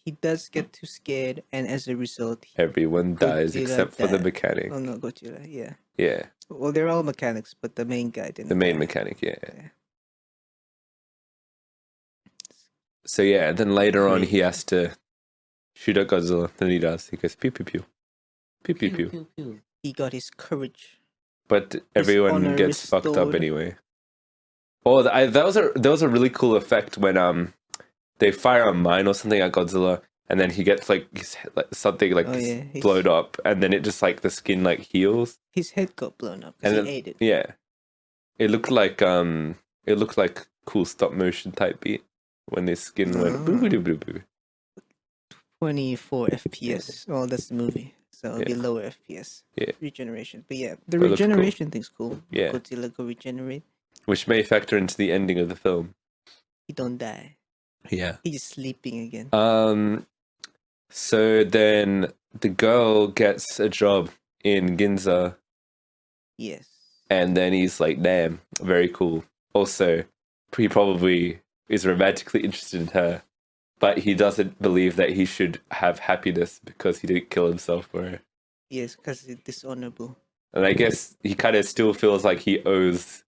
He does get too scared, and as a result, everyone dies except for the mechanic. Oh no, Godzilla! Yeah. Yeah. Well, they're all mechanics, but the main guy didn't. The main mechanic, yeah. So yeah, then later on he has to shoot at Godzilla. Then he does. He goes pew pew pew, pew pew pew. Pew, pew. He got his courage. But everyone gets fucked up anyway. Oh, that was a really cool effect when they fire a mine or something at Godzilla, and then he gets like something like blown up, and then it just like the skin like heals. His head got blown up because he ate it. Yeah, it looked like cool stop motion type beat when his skin went boo boo boo boo. 24 FPS. Well, that's the movie, so it'll be lower FPS. Yeah, regeneration. But yeah, the regeneration thing's cool. Yeah, Godzilla go regenerate, which may factor into the ending of the film. He don't die. Yeah. He's just sleeping again. So then the girl gets a job in Ginza. Yes. And then he's like, damn, very cool. Also, he probably is romantically interested in her, but he doesn't believe that he should have happiness because he didn't kill himself for her. Yes, because it's dishonorable. And I guess he kind of still feels like he owes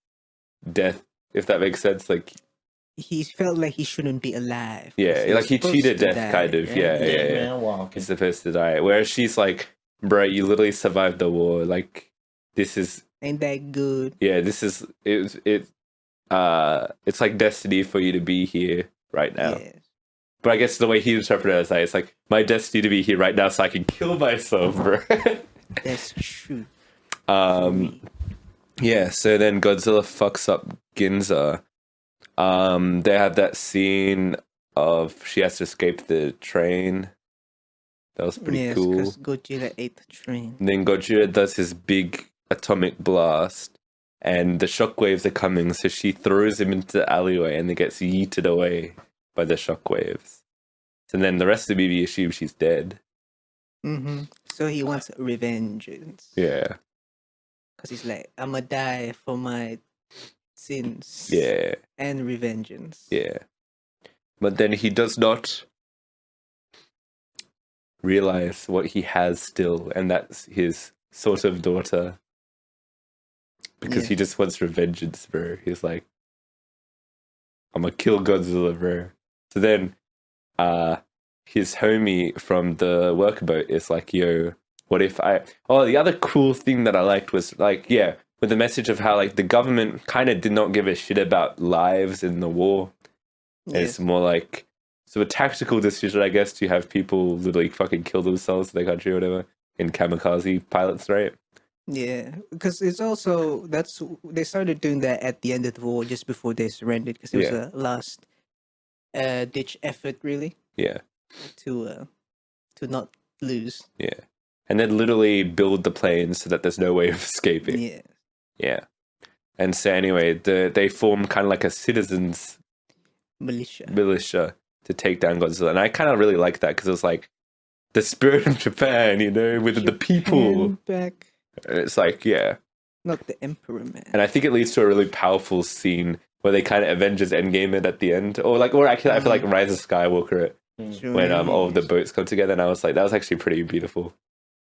death, if that makes sense. Like, he felt like he shouldn't be alive. Yeah, like he cheated death, kind of. Right? Yeah. Wow, he's supposed to die. Whereas she's like, bro, you literally survived the war. Like, this is... Ain't that good? Yeah, this is... It's like destiny for you to be here right now. Yes. But I guess the way he interpreted it is like, my destiny to be here right now so I can kill myself, bro. That's true. Yeah, so then Godzilla fucks up Ginza. They have that scene of she has to escape the train. That was pretty cool. Because Godzilla ate the train. And then Godzilla does his big atomic blast, and the shockwaves are coming, so she throws him into the alleyway, and he gets yeeted away by the shockwaves. And then the rest of the movie assumes she's dead. Mm-hmm. So he wants revenge. Yeah. Because he's like, I'm gonna die for my sins. Yeah. And revengeance. Yeah. But then he does not realize what he has still, and that's his sort of daughter. Because he just wants revengeance, bro. He's like, I'm gonna kill Godzilla, bro. So then his homie from the workboat is like, yo, what if the other cool thing that I liked was like, with the message of how like the government kind of did not give a shit about lives in the war. Yes. It's more like a tactical decision, I guess, to have people literally fucking kill themselves in their country or whatever in kamikaze pilots, right? Yeah, because it's also they started doing that at the end of the war, just before they surrendered, because it was Yeah. a last ditch effort, really, Yeah, to not lose. yeah. And then literally build the plane so that there's no way of escaping. Yeah, Yeah. And so anyway, they formed kind of like a citizens militia to take down Godzilla. And I kind of really like that because it was like the spirit of Japan, you know, with the people. back, And it's like, yeah. not the emperor, man. And I think it leads to a really powerful scene where they kind of Avengers Endgame it at the end. Or actually, I feel like Rise of Skywalker it. Mm. When all of the boats come together, and I was like, that was actually pretty beautiful.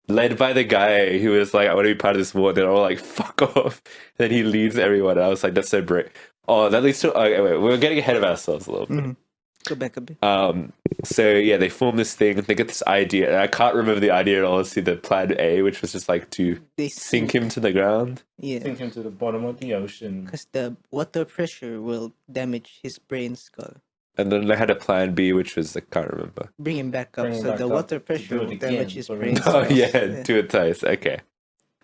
Led by the guy who was like, I want to be part of this war. They're all like, fuck off. Then he leads everyone. And I was like, that's so brave. Oh, that leads to. Okay, wait, we're getting ahead of ourselves a little bit. Go back a bit. So yeah, they form this thing. They get this idea, and I can't remember the idea at all. See the plan A, which was just like to They sink him to the ground. Yeah, Sink him to the bottom of the ocean. because the water pressure will damage his brain skull. And then they had a plan B, which was I can't remember. Bring him back up, Bring him so back the up water to pressure do it will again damage his for brain. him. Oh cells. yeah, do it twice. Okay.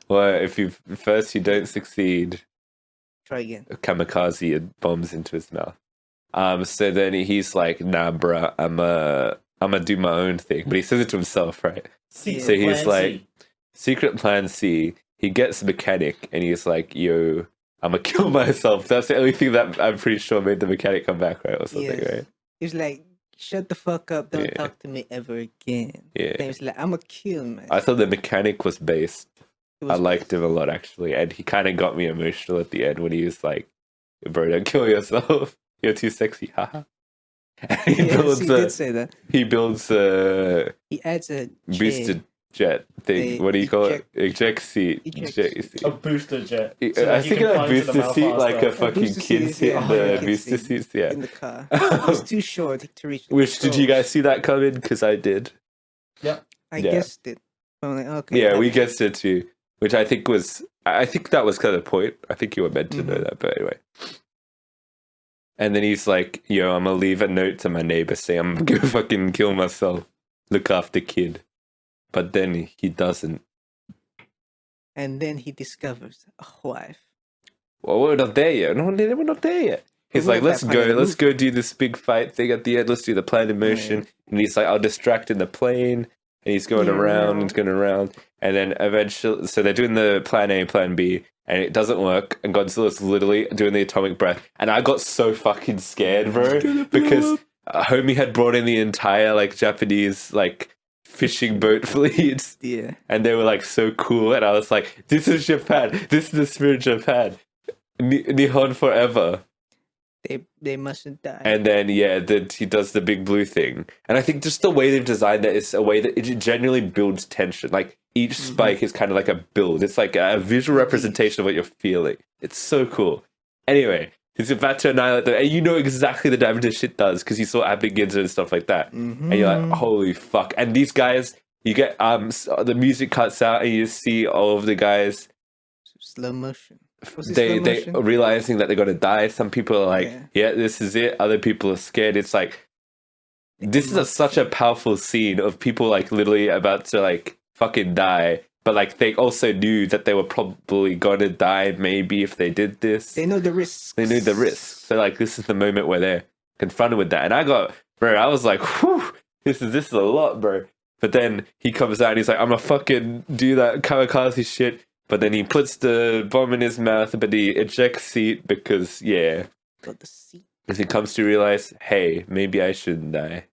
Well, if you first you don't succeed, Try again. a kamikaze and bombs into his mouth. So then he's like, nah, bruh, I'ma do my own thing. But he says it to himself, right? Secret So he's plan like, C. Secret plan C. He gets the mechanic and he's like, yo, I'ma kill myself. That's the only thing that I'm pretty sure made the mechanic come back, right? Or something, Yes. right? He's like, shut the fuck up, don't Yeah. talk to me ever again. Yeah. Then he's like, I'm a kill man. I thought the mechanic was based. I liked him a lot, actually. And he kind of got me emotional at the end when he was like, bro, don't kill yourself. You're too sexy, haha. And he Yes, he did say that. He builds a He adds a boosted jet thing. The What do you call it? Eject seat. Eject Eject seat. A seat. booster jet. I So that you think can a fly into the booster mouth seat, like a faster. fucking booster kid seat, seat, yeah. the Yeah, booster kid seat. seats, yeah. in the car. It's too short to reach. the Which did you controls. guys see that coming? Because I did. Yeah. I Yeah. guessed it. I'm like, okay. Yeah, that we makes- guessed it too. Which I think that was kind of the point. I think you were meant to know Mhm. that, but anyway. And then he's like, yo, I'm gonna leave a note to my neighbor saying I'm gonna fucking kill myself. Look after kid. But then he doesn't. And then he discovers a wife. Well, we're not there yet. No, we're not there yet. He's We're like, at let's that part of go. the Let's movie. go do this big fight thing at the end. Let's do the plan in motion. And he's like, I'll distract in the plane. And he's going Yeah, around and around. going around. And then eventually, so they're doing the plan A and plan B. And it doesn't work. And Godzilla's literally doing the atomic breath. And I got so fucking scared, bro. Because homie had brought in the entire, like, Japanese, like, fishing boat fleet. Yeah. And they were, like, so cool. And I was like, this is Japan. This is the spirit of Japan. Nihon forever. They mustn't die. And then, yeah, he does the big blue thing. And I think just the way they've designed that is a way that it genuinely builds tension. Like, each spike is kind of like a build. It's like a visual representation of what you're feeling. It's so cool. Anyway, he's about to annihilate them. And you know exactly the damage this shit does because you saw Abby Ginza and stuff like that. And you're like, holy fuck. And these guys, you get, the music cuts out and you see all of the guys Slow motion. Was it they slow motion? realizing that they're gonna die. Some people are like, Yeah. yeah, this is it. Other people are scared. It's like this is such a powerful scene of people like literally about to like fucking die, but like they also knew that they were probably gonna die maybe if they did this. They know the risks. They knew the risks. So like this is the moment where they're confronted with that. And I was like, whew, this is a lot, bro. But then he comes out and he's like, I'm gonna fucking do that kamikaze shit. But then he puts the bomb in his mouth, but he ejects seat because, yeah. Got the seat. Because he comes to realize, hey, maybe I shouldn't die.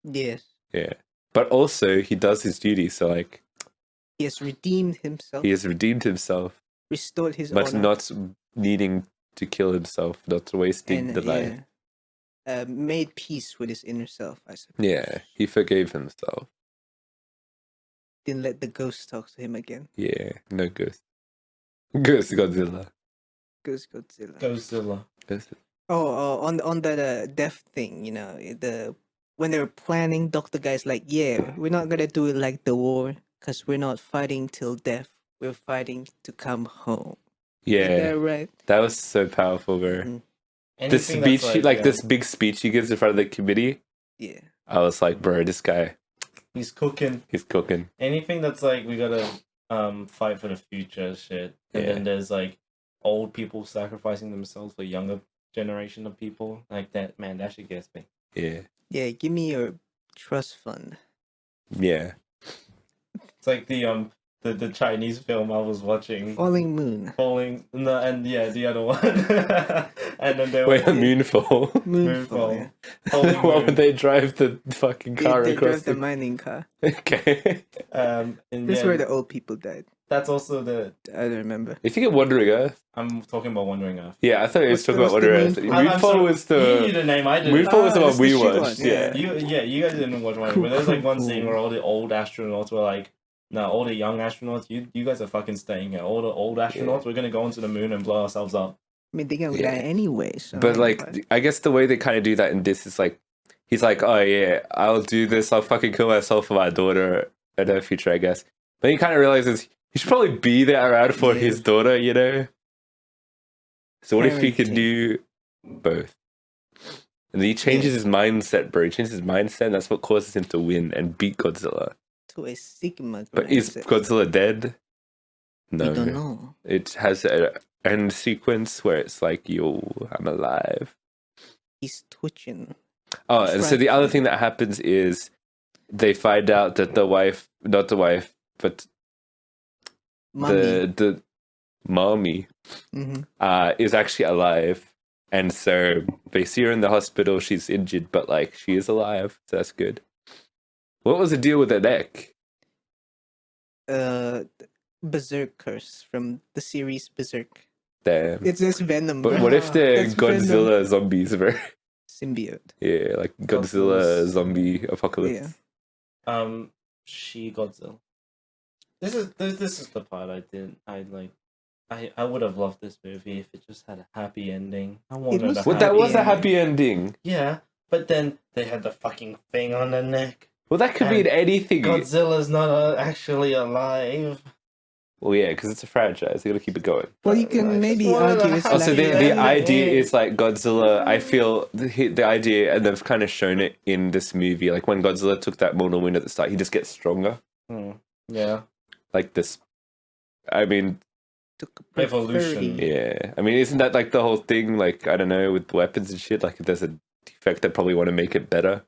Yes. Yeah. But also, he does his duty, so, like, He has redeemed himself. he has redeemed himself, Restored his but honor. not needing to kill himself, not wasting the life. Made peace with his inner self, I suppose. Yeah, he forgave himself. Didn't let the ghost talk to him again. Yeah, no ghost. Ghost Godzilla. Ghost Godzilla. Godzilla. Ghost- On the death thing, you know, when they were planning, Doctor Guy's like, yeah, we're not gonna do it like the war, because we're not fighting till death. We're fighting to come home. Yeah, Is that right? that was so powerful, bro. Mhm. The Anything speech, that's like this big speech he gives in front of the committee. Yeah. I was like, bro, this guy, he's cooking. he's cooking. Anything that's like we gotta fight for the future shit. And then there's like old people sacrificing themselves for younger generation of people. Like that, man, that shit gets me. Yeah. Yeah, give me your trust fund. Yeah. It's like the Chinese film I was watching. Falling Moon. No, and yeah, the other one. And then they Wait, a were moonfall. Moonfall. Yeah. Holy Why Moon. would they drive the fucking car They across drove the mining car. Okay. And That's yeah, where the old people died. that's also the I don't remember. If you get Wandering Earth. I'm talking about Wandering Earth. Yeah, I thought you were What's talking the- about what's the Wandering Earth. Moonfall? Moonfall was You knew the. the name, I didn't. Moonfall was the one that's the we shit watched. one, Yeah. You guys didn't watch one, but there's like one scene where all the old astronauts were like, "No, all the young astronauts, you guys are fucking staying here. All the old astronauts, we're gonna go onto the moon and blow ourselves up." I mean, they're gonna Yeah. die anyway. So But like, I guess the way they kind of do that in this is like, he's like, oh yeah, I'll do this. I'll fucking kill myself for my daughter in the future, I guess. But he kind of realizes he should probably be there around for Yeah. his daughter, you know? So what if he could Parenting. do both? And he changes his mindset, bro. He changes his mindset, and that's what causes him to win and beat Godzilla. to a Sigma. But is mindset. Godzilla dead? No. We don't know. It has an end sequence where it's like, yo, I'm alive. He's twitching. Oh, and so the other thing that happens is they find out that the wife, not the wife, but Mommy. the mommy Mm-hmm. is actually alive. And so they see her in the hospital. She's injured, but like she is alive. So that's good. What was the deal with her neck? Berserk curse from the series Berserk. Damn. It's just Venom. But bro. what if they're That's Venom. Godzilla zombies, bro? Symbiote. Yeah, like Godzilla Godzilla's- zombie apocalypse. Yeah. She Godzilla. This is the part I would have loved this movie if it just had a happy ending. I wanted was a Well, that happy was a ending. happy ending. Yeah, but then they had the fucking thing on their neck. Well, that could be in And anything. Godzilla's not actually alive. Well, yeah, because it's a franchise. You got to keep it going. Well, you I can just maybe wanted argue a it's happy Also, like the ending. idea is like Godzilla. I feel the idea, and they've kind of shown it in this movie. Like when Godzilla took that mortal wound at the start, he just gets stronger. Yeah. Like this. I mean, took Evolution. yeah. I mean, isn't that like the whole thing? Like, I don't know, with weapons and shit. Like, if there's a defect, they probably want to make it better.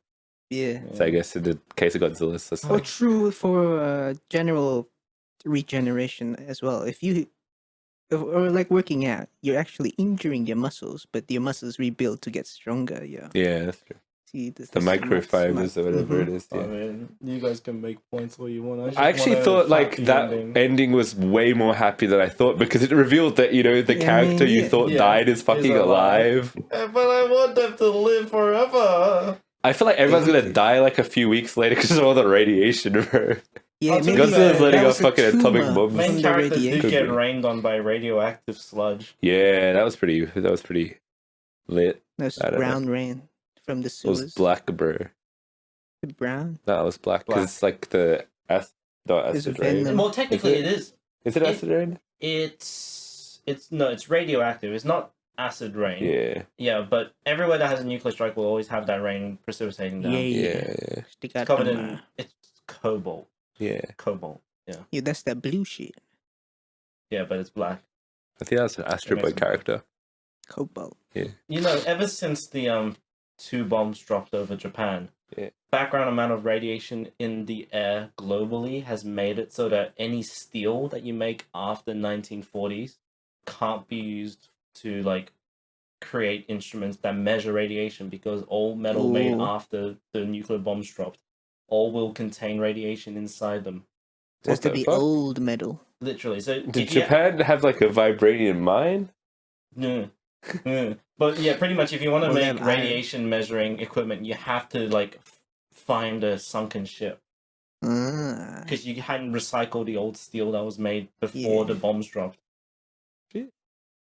Yeah. So I guess in the case of Godzilla, it's just Or like, true for general regeneration as well. If you, or like working out, you're actually injuring your muscles, but your muscles rebuild to get stronger. Yeah. yeah, that's true. See, this, The microfibers or whatever it is. I Yeah. mean, you guys can make points all you want. I actually thought like that ending was way more happy than I thought because it revealed that, you know, the Yeah, I character mean, you yeah. thought Yeah, died is fucking is alive. alive. But I want them to live forever. I feel like everyone's gonna die like a few weeks later because of all the radiation, bro. Yeah, Also, maybe Godzilla's that letting was off a fucking atomic tumor bombs. Main from the character radiation. did get Could be. rained on by radioactive sludge. Yeah, that was pretty lit. That was I don't know. brown rain from the It was sewers. black, bro. Brown. No, it was black because Black. it's like the not It's acid rain. venom. Well, technically, Is it? it is. Is it acid rain? It's radioactive. It's not acid rain. Yeah, Yeah, but everywhere that has a nuclear strike will always have that rain precipitating down. Yeah, yeah, yeah. yeah, They It's got covered them, in it's cobalt. yeah. Cobalt. yeah, that's that blue shit. Yeah, but it's black. I think that's an Astro Boy makes sense. character. Cobalt. You know, ever since the two bombs dropped over Japan, Yeah. background amount of radiation in the air globally has made it so that any steel that you make after 1940s can't be used to like create instruments that measure radiation because all metal made Ooh. after the nuclear bombs dropped all will contain radiation inside them. So it has What to the be fuck? old metal. Literally. So Did if you- Japan have like a vibranium mine? No. But yeah, pretty much if you want to Well, they make have iron. radiation measuring equipment, you have to like find a sunken ship Ah. because you hadn't recycled the old steel that was made before Yeah. the bombs dropped. Shit.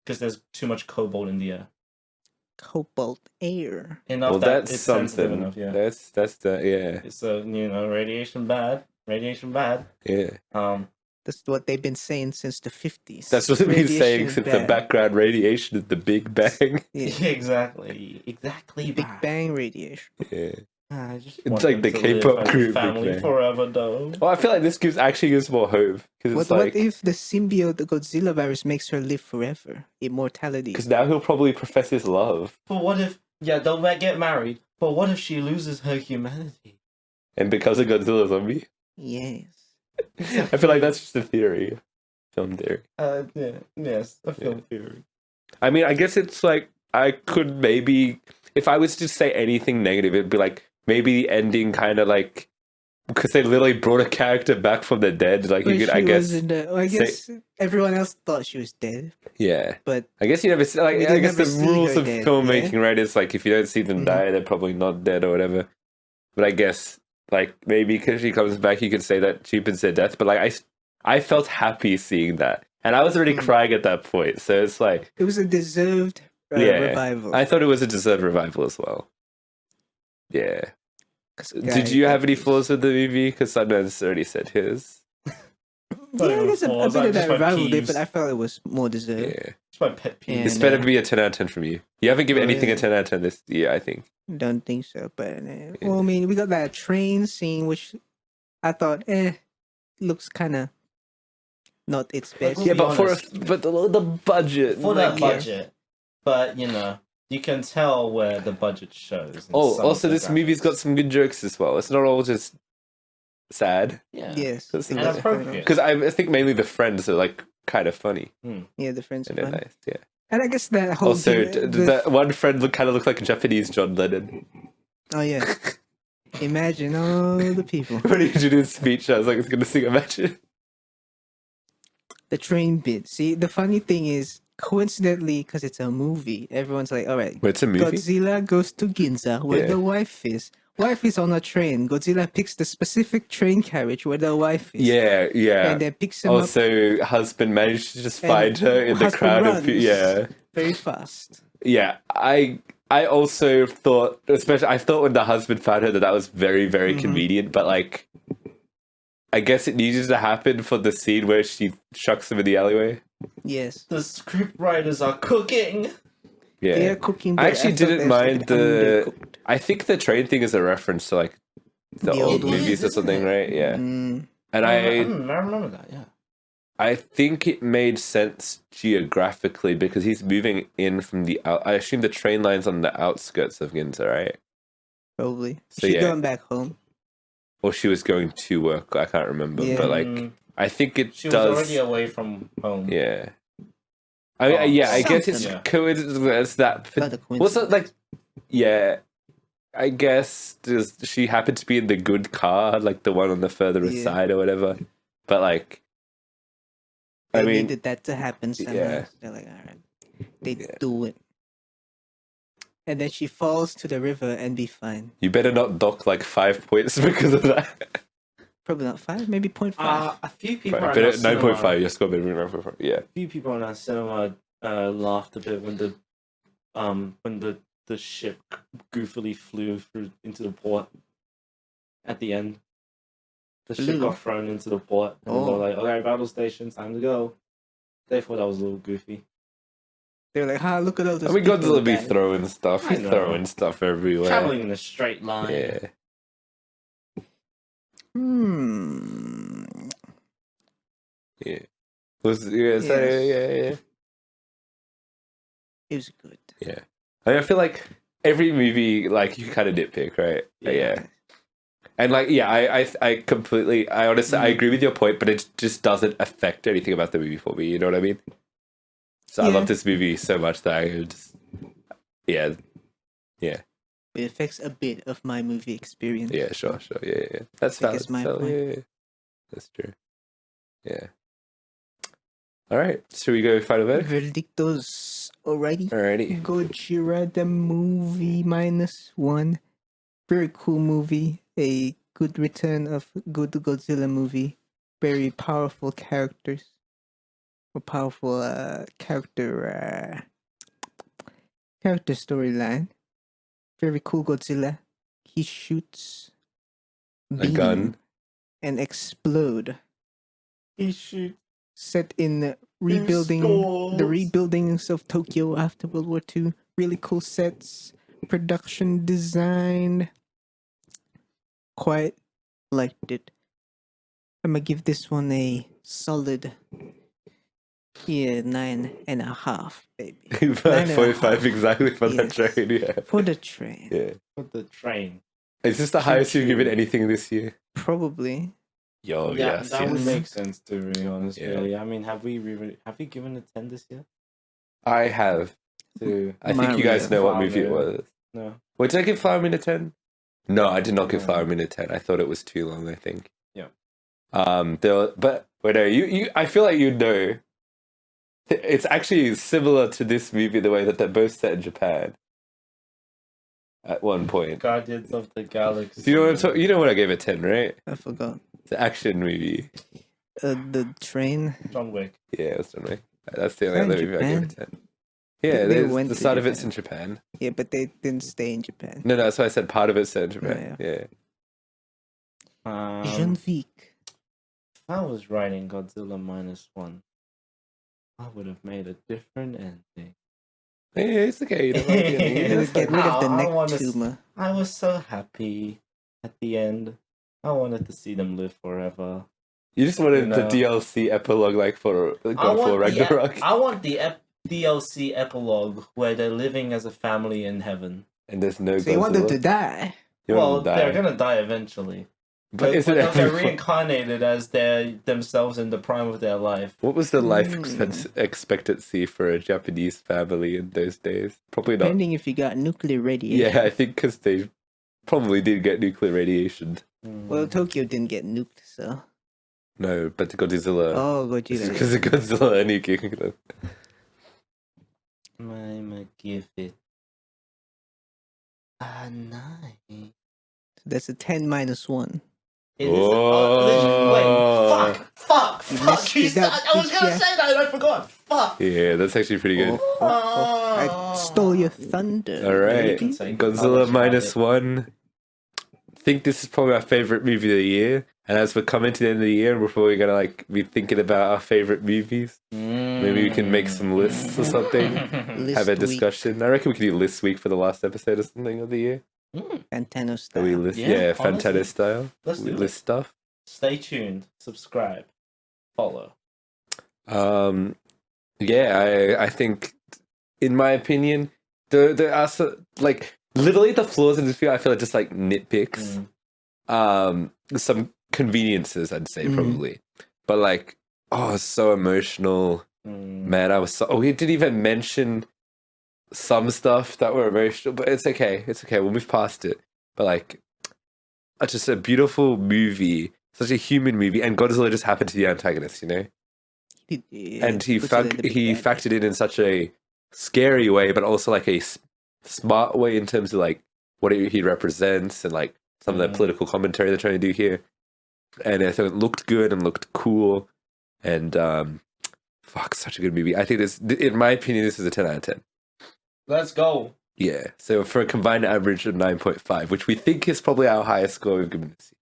Because there's too much cobalt in the air. Cobalt air. Enough Well, that that's it's sensitive something. enough. Yeah. That's the yeah. So radiation bad, Radiation bad. Yeah. That's what they've been saying since the 50s. That's what they've been Radiation saying is since the bad. background radiation is the Big Bang. Yeah. Exactly. Big bad. Bang radiation. Yeah. I just It's want like them the to live K-pop as a group Big family Bang. forever, though. Well, I feel like this actually gives more hope because it's What like if the symbiote, the Godzilla virus, makes her live forever? Immortality. because now he'll probably profess his love, But what if? Yeah, they'll get married. But what if she loses her humanity? and because of Godzilla zombie, Yes. I feel like that's just a theory, film theory. Yes, a film theory. I mean, I guess it's like I could maybe, if I was to say anything negative, it'd be like maybe the ending kind of like because they literally brought a character back from the dead. Like But you could, she I guess, was in the, I guess everyone else thought she was dead, yeah. but I guess you never see, like We I didn't guess the ever see rules her of dead, filmmaking, yeah? right? Is like if you don't see them Mhm. die, they're probably not dead or whatever. But I guess like maybe because she comes back, you could say that cheapens their death. But like I felt happy seeing that, and I was already Mm. crying at that point. So it's like it was a deserved Yeah. revival. I thought it was a deserved revival as well. Yeah. 'Cause Did guy you have any actors- flaws with the movie? Because Sundance already said his. Yeah, I guess a flaws, bit like of that just my revival did, peeves. but I felt it was more deserved. Yeah. It's my pet peeve. And, This better be a 10 out of 10 from you. You haven't given Oh, anything yeah. a 10 out of 10 this year, I think. Don't think so, but well, I mean, we got that train scene, which I thought, looks kind of not its best. We'll Yeah, be but honest. but the budget. For that like, budget, but you can tell where the budget shows. in Oh, some also of the this movie's got graphics. some good jokes as well. It's not all just sad. Yeah. Yes, That's it and was appropriate. Because I think mainly the friends are like kind of funny Yeah, the friends are and they're fun. nice. Yeah. And I guess that whole Also, the- that one friend kind of looked like a Japanese John Lennon. oh yeah, imagine all the people. When he did his speech, I was like, "It's gonna sing Imagine." The train bit. See, the funny thing is, coincidentally, because it's a movie, everyone's like, all right, Wait, it's a movie. Godzilla goes to Ginza, where Yeah. the wife is. Wife is on a train. Godzilla picks the specific train carriage where the wife is. Yeah, yeah. And then picks him up Also, husband managed to just and find her in the husband crowd of runs yeah. very fast. Yeah, I also thought, especially I thought when the husband found her that was very, very Mhm. convenient. But like, I guess it needed to happen for the scene where she chucks him in the alleyway. Yes. The script writers are cooking. Yeah, They are cooking. I but actually thought didn't they was a mind bit undercooked. I think the train thing is a reference to like the The old old ones, movies or isn't something, it? right? Yeah, Mm, and I I remember that. Yeah. I think it made sense geographically because he's moving in from the out. I assume the train line's on the outskirts of Ginza, right? probably. So, She's yeah. going back home. Or she was going to work. I can't remember, Yeah. but like Mm, I think it she was does. already away from home. Yeah. I mean, yeah. I guess it's something. Yeah. coincidence that. Not a Was it coincidence. like? Yeah. I guess she happened to be in the good car, like the one on the further Yeah. side or whatever. But like, I They mean, needed that to happen somehow. yeah. They're like, all right, they Yeah. do it. And then she falls to the river and be fine. you better not dock like 5 points because of that. Probably not 5, maybe 0.5. A few people. Right, in our but 9.5. cinema- Yes, go maybe 9.5. Yeah. A few people in our cinema laughed a bit when the ship goofily flew through into the port at the end. The ship Flew? got thrown into the port, and they Oh. were like, "Okay, battle station, time to go." They thought that was a little goofy. They're like, look at all this. I mean, Godzilla be throwing stuff. I He's know. throwing stuff everywhere. Traveling in a straight line. Yeah. Yeah. Yeah. It was good. Yeah. I feel like every movie, like, you kind of nitpick, right? Yeah. And, like, yeah, I completely, I honestly, I agree with your point, but it just doesn't affect anything about the movie for me. You know what I mean? So I Yeah. love this movie so much that I just, yeah. Yeah. It affects a bit of my movie experience. Yeah, sure. Yeah. That's I valid. guess my valid, point. yeah. That's true. Yeah. All right. Should we go final verdict? Verdictos. Alrighty. Alrighty. Gojira the movie -1. Very cool movie. A good return of good Godzilla movie. Very powerful characters. A powerful character storyline. Very cool Godzilla. He shoots A gun. and explode. He shoot. Set in rebuilding the rebuildings of Tokyo after World War II. Really cool sets, production design. Quite liked it. I'm gonna give this one a solid 9.5, baby. 45 exactly for that Yes. train. Yeah. For the train. Yeah. For the train. Is this the highest you've given anything this year? Probably. Yo, Yeah, yes. that would yes. make sense to be honest. Yeah. Really, I mean, have we given a 10 this year? I have. To I think you guys know what movie it was. No. Wait, did I give Flower Moon a 10? No, I did not give Flower Moon a 10. I thought it was too long, I think. Yeah. But wait, no, you I feel like you know. It's actually similar to this movie the way that they're both set in Japan. At one point. Guardians of the Galaxy. Do you know what I'm talking? You know what I gave it 10, right? I forgot. It's an action movie. The train. John Wick. Yeah, it was John Wick. That's the only Is that other in movie I gave it 10. Yeah, They there's- went the to start of it's Japan. in Japan. Yeah, but they didn't stay in Japan. No, that's why I said part of it's set in Japan. Yeah. Jean Vic. If I was writing Godzilla -1, I would have made a different ending. Yeah, it's okay. You don't like it. They Yeah, would it's get fine. rid of the I neck wanna tumor. I was so happy at the end. I wanted to see them live forever. You just wanted No. the DLC epilogue like for God I of War want the Ragnarok. I want the DLC epilogue where they're living as a family in heaven. And there's no So you want them to Godzilla. die? You want Well, them to die. they're gonna die eventually. But isn't they're everyone- reincarnated as themselves in the prime of their life. What was the life Mm. expectancy for a Japanese family in those days? Probably not. Depending if you got nuclear radiation. Yeah, I think because they probably did get nuclear radiation. Well, Tokyo didn't get nuked, so. No, but the Godzilla. Oh, It's Godzilla. because of Godzilla nuking them. I'ma give it a 9. That's a 10 minus 1. It is wait, fuck! You Fuck! messed it up, I was gonna yeah. say that and I forgot. Fuck! Yeah, that's actually pretty good. I stole your thunder. All right, can say- I'll Godzilla let you have -1. I think this is probably our favorite movie of the year. And as we're coming to the end of the year, we're probably gonna like be thinking about our favorite movies. Maybe we can make some lists or something. List Have a week. discussion. I reckon we could do list week for the last episode or something of the year. Fantano So we style. list, Yeah, yeah, honestly. Fantana style. Let's We do list it. stuff. Stay tuned. Subscribe. Follow. Yeah, I think, in my opinion, there are like literally the flaws in this film. I feel like just like nitpicks. Some conveniences, I'd say probably, but like, oh, it's so emotional, man. I was so. Oh, we didn't even mention some stuff that were emotional, but it's okay. It's okay. We'll move past it. But like, it's just a beautiful movie, such a human movie, and Godzilla just happened to be the antagonist, you know. And he factored in such a scary way, but also like a smart way in terms of like what he represents and like some of the political commentary they're trying to do here. And I thought it looked good and looked cool, and fuck, such a good movie. I think this, in my opinion, this is a 10 out of 10. Let's go. Yeah. So for a combined average of 9.5, which we think is probably our highest score we've given this year.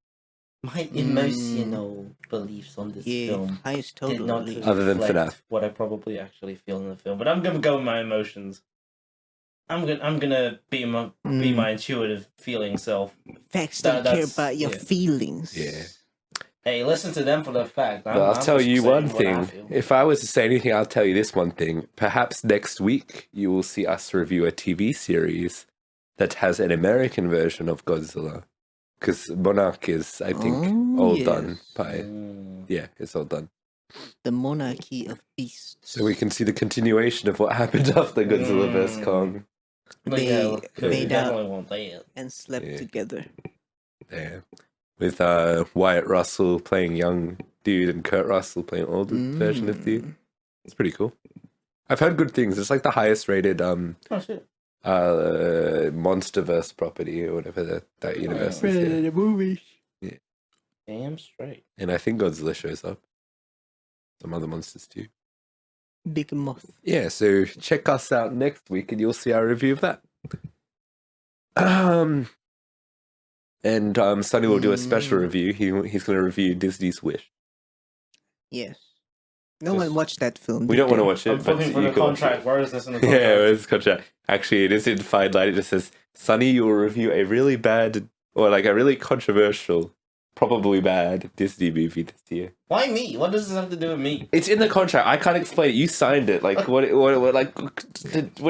My emotional beliefs on this film highest did total. not release. Other than reflect FNAF. what I probably actually feel in the film. But I'm gonna go with my emotions. I'm gonna be my intuitive feeling self. Facts don't care that's- about your yeah. feelings. Yeah. Hey, listen to them for the fact. But I'll tell just you saying one what I thing. feel. If I was to say anything, I'll tell you this one thing. Perhaps next week you will see us review a TV series that has an American version of Godzilla. Because Monarch is, I think, all done by. Yeah, it's all done. The monarchy of beasts. So we can see the continuation of what happened after Godzilla vs. Kong. But They yeah, we made definitely out want that. and slept Yeah. together. Yeah. With Wyatt Russell playing young dude and Kurt Russell playing older version of dude. It's pretty cool. I've heard good things. It's like the highest rated Oh shit. Monsterverse property or whatever that universe is. Yeah. The movies. Damn straight. And I think Godzilla shows up. Some other monsters too. Big Moth. Yeah, so check us out next week and you'll see our review of that. And Sonny will do a special review. He's going to review Disney's Wish. Yes. No one watched that film. We don't want to watch it. I'm looking for the contract. Where is this in the Yeah, contract? where's the contract? Actually, it is in fine line. It just says, Sonny, you will review a really bad, or like a really controversial, probably bad Disney movie this year. Why me? What does this have to do with me? It's in the contract. I can't explain it. You signed it. Like, what are you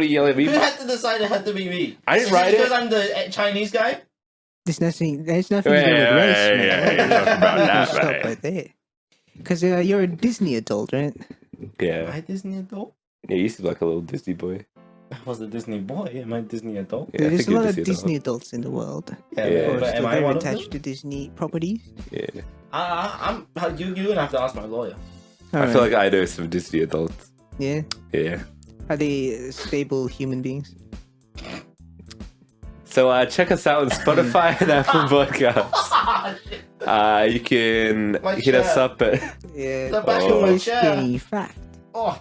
yelling at me? Who had to decide it had to be me? I didn't write it. Because I'm the Chinese guy? There's nothing to do with race, man. Yeah, talking about that, Stop right? right there. Because you're a Disney adult, right? Am Yeah. I Disney adult? Yeah, you used to be like a little Disney boy. I was a Disney boy. Am I Disney adult? Yeah, I There's think a you're lot of Disney Disney adults in the world. Yeah, Yeah. Or but still am I very one of them? attached to Disney properties. Yeah. You're gonna have to ask my lawyer. I feel like I know some Disney adults. Yeah. Yeah. Are they stable human beings? So check us out on Spotify and Apple Podcasts. You can My hit us chair. up at Yeah. The back of my chair. Funny fact. Oh,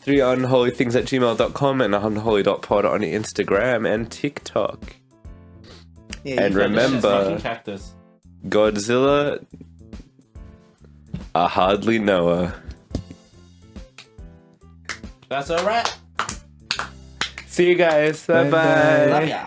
3unholythings@gmail.com and unholy.pod on Instagram and TikTok. Yeah, And you- remember- fucking cactus. Godzilla, I hardly know her. That's a wrap. See you guys. Bye Bye-bye. Love bye. ya.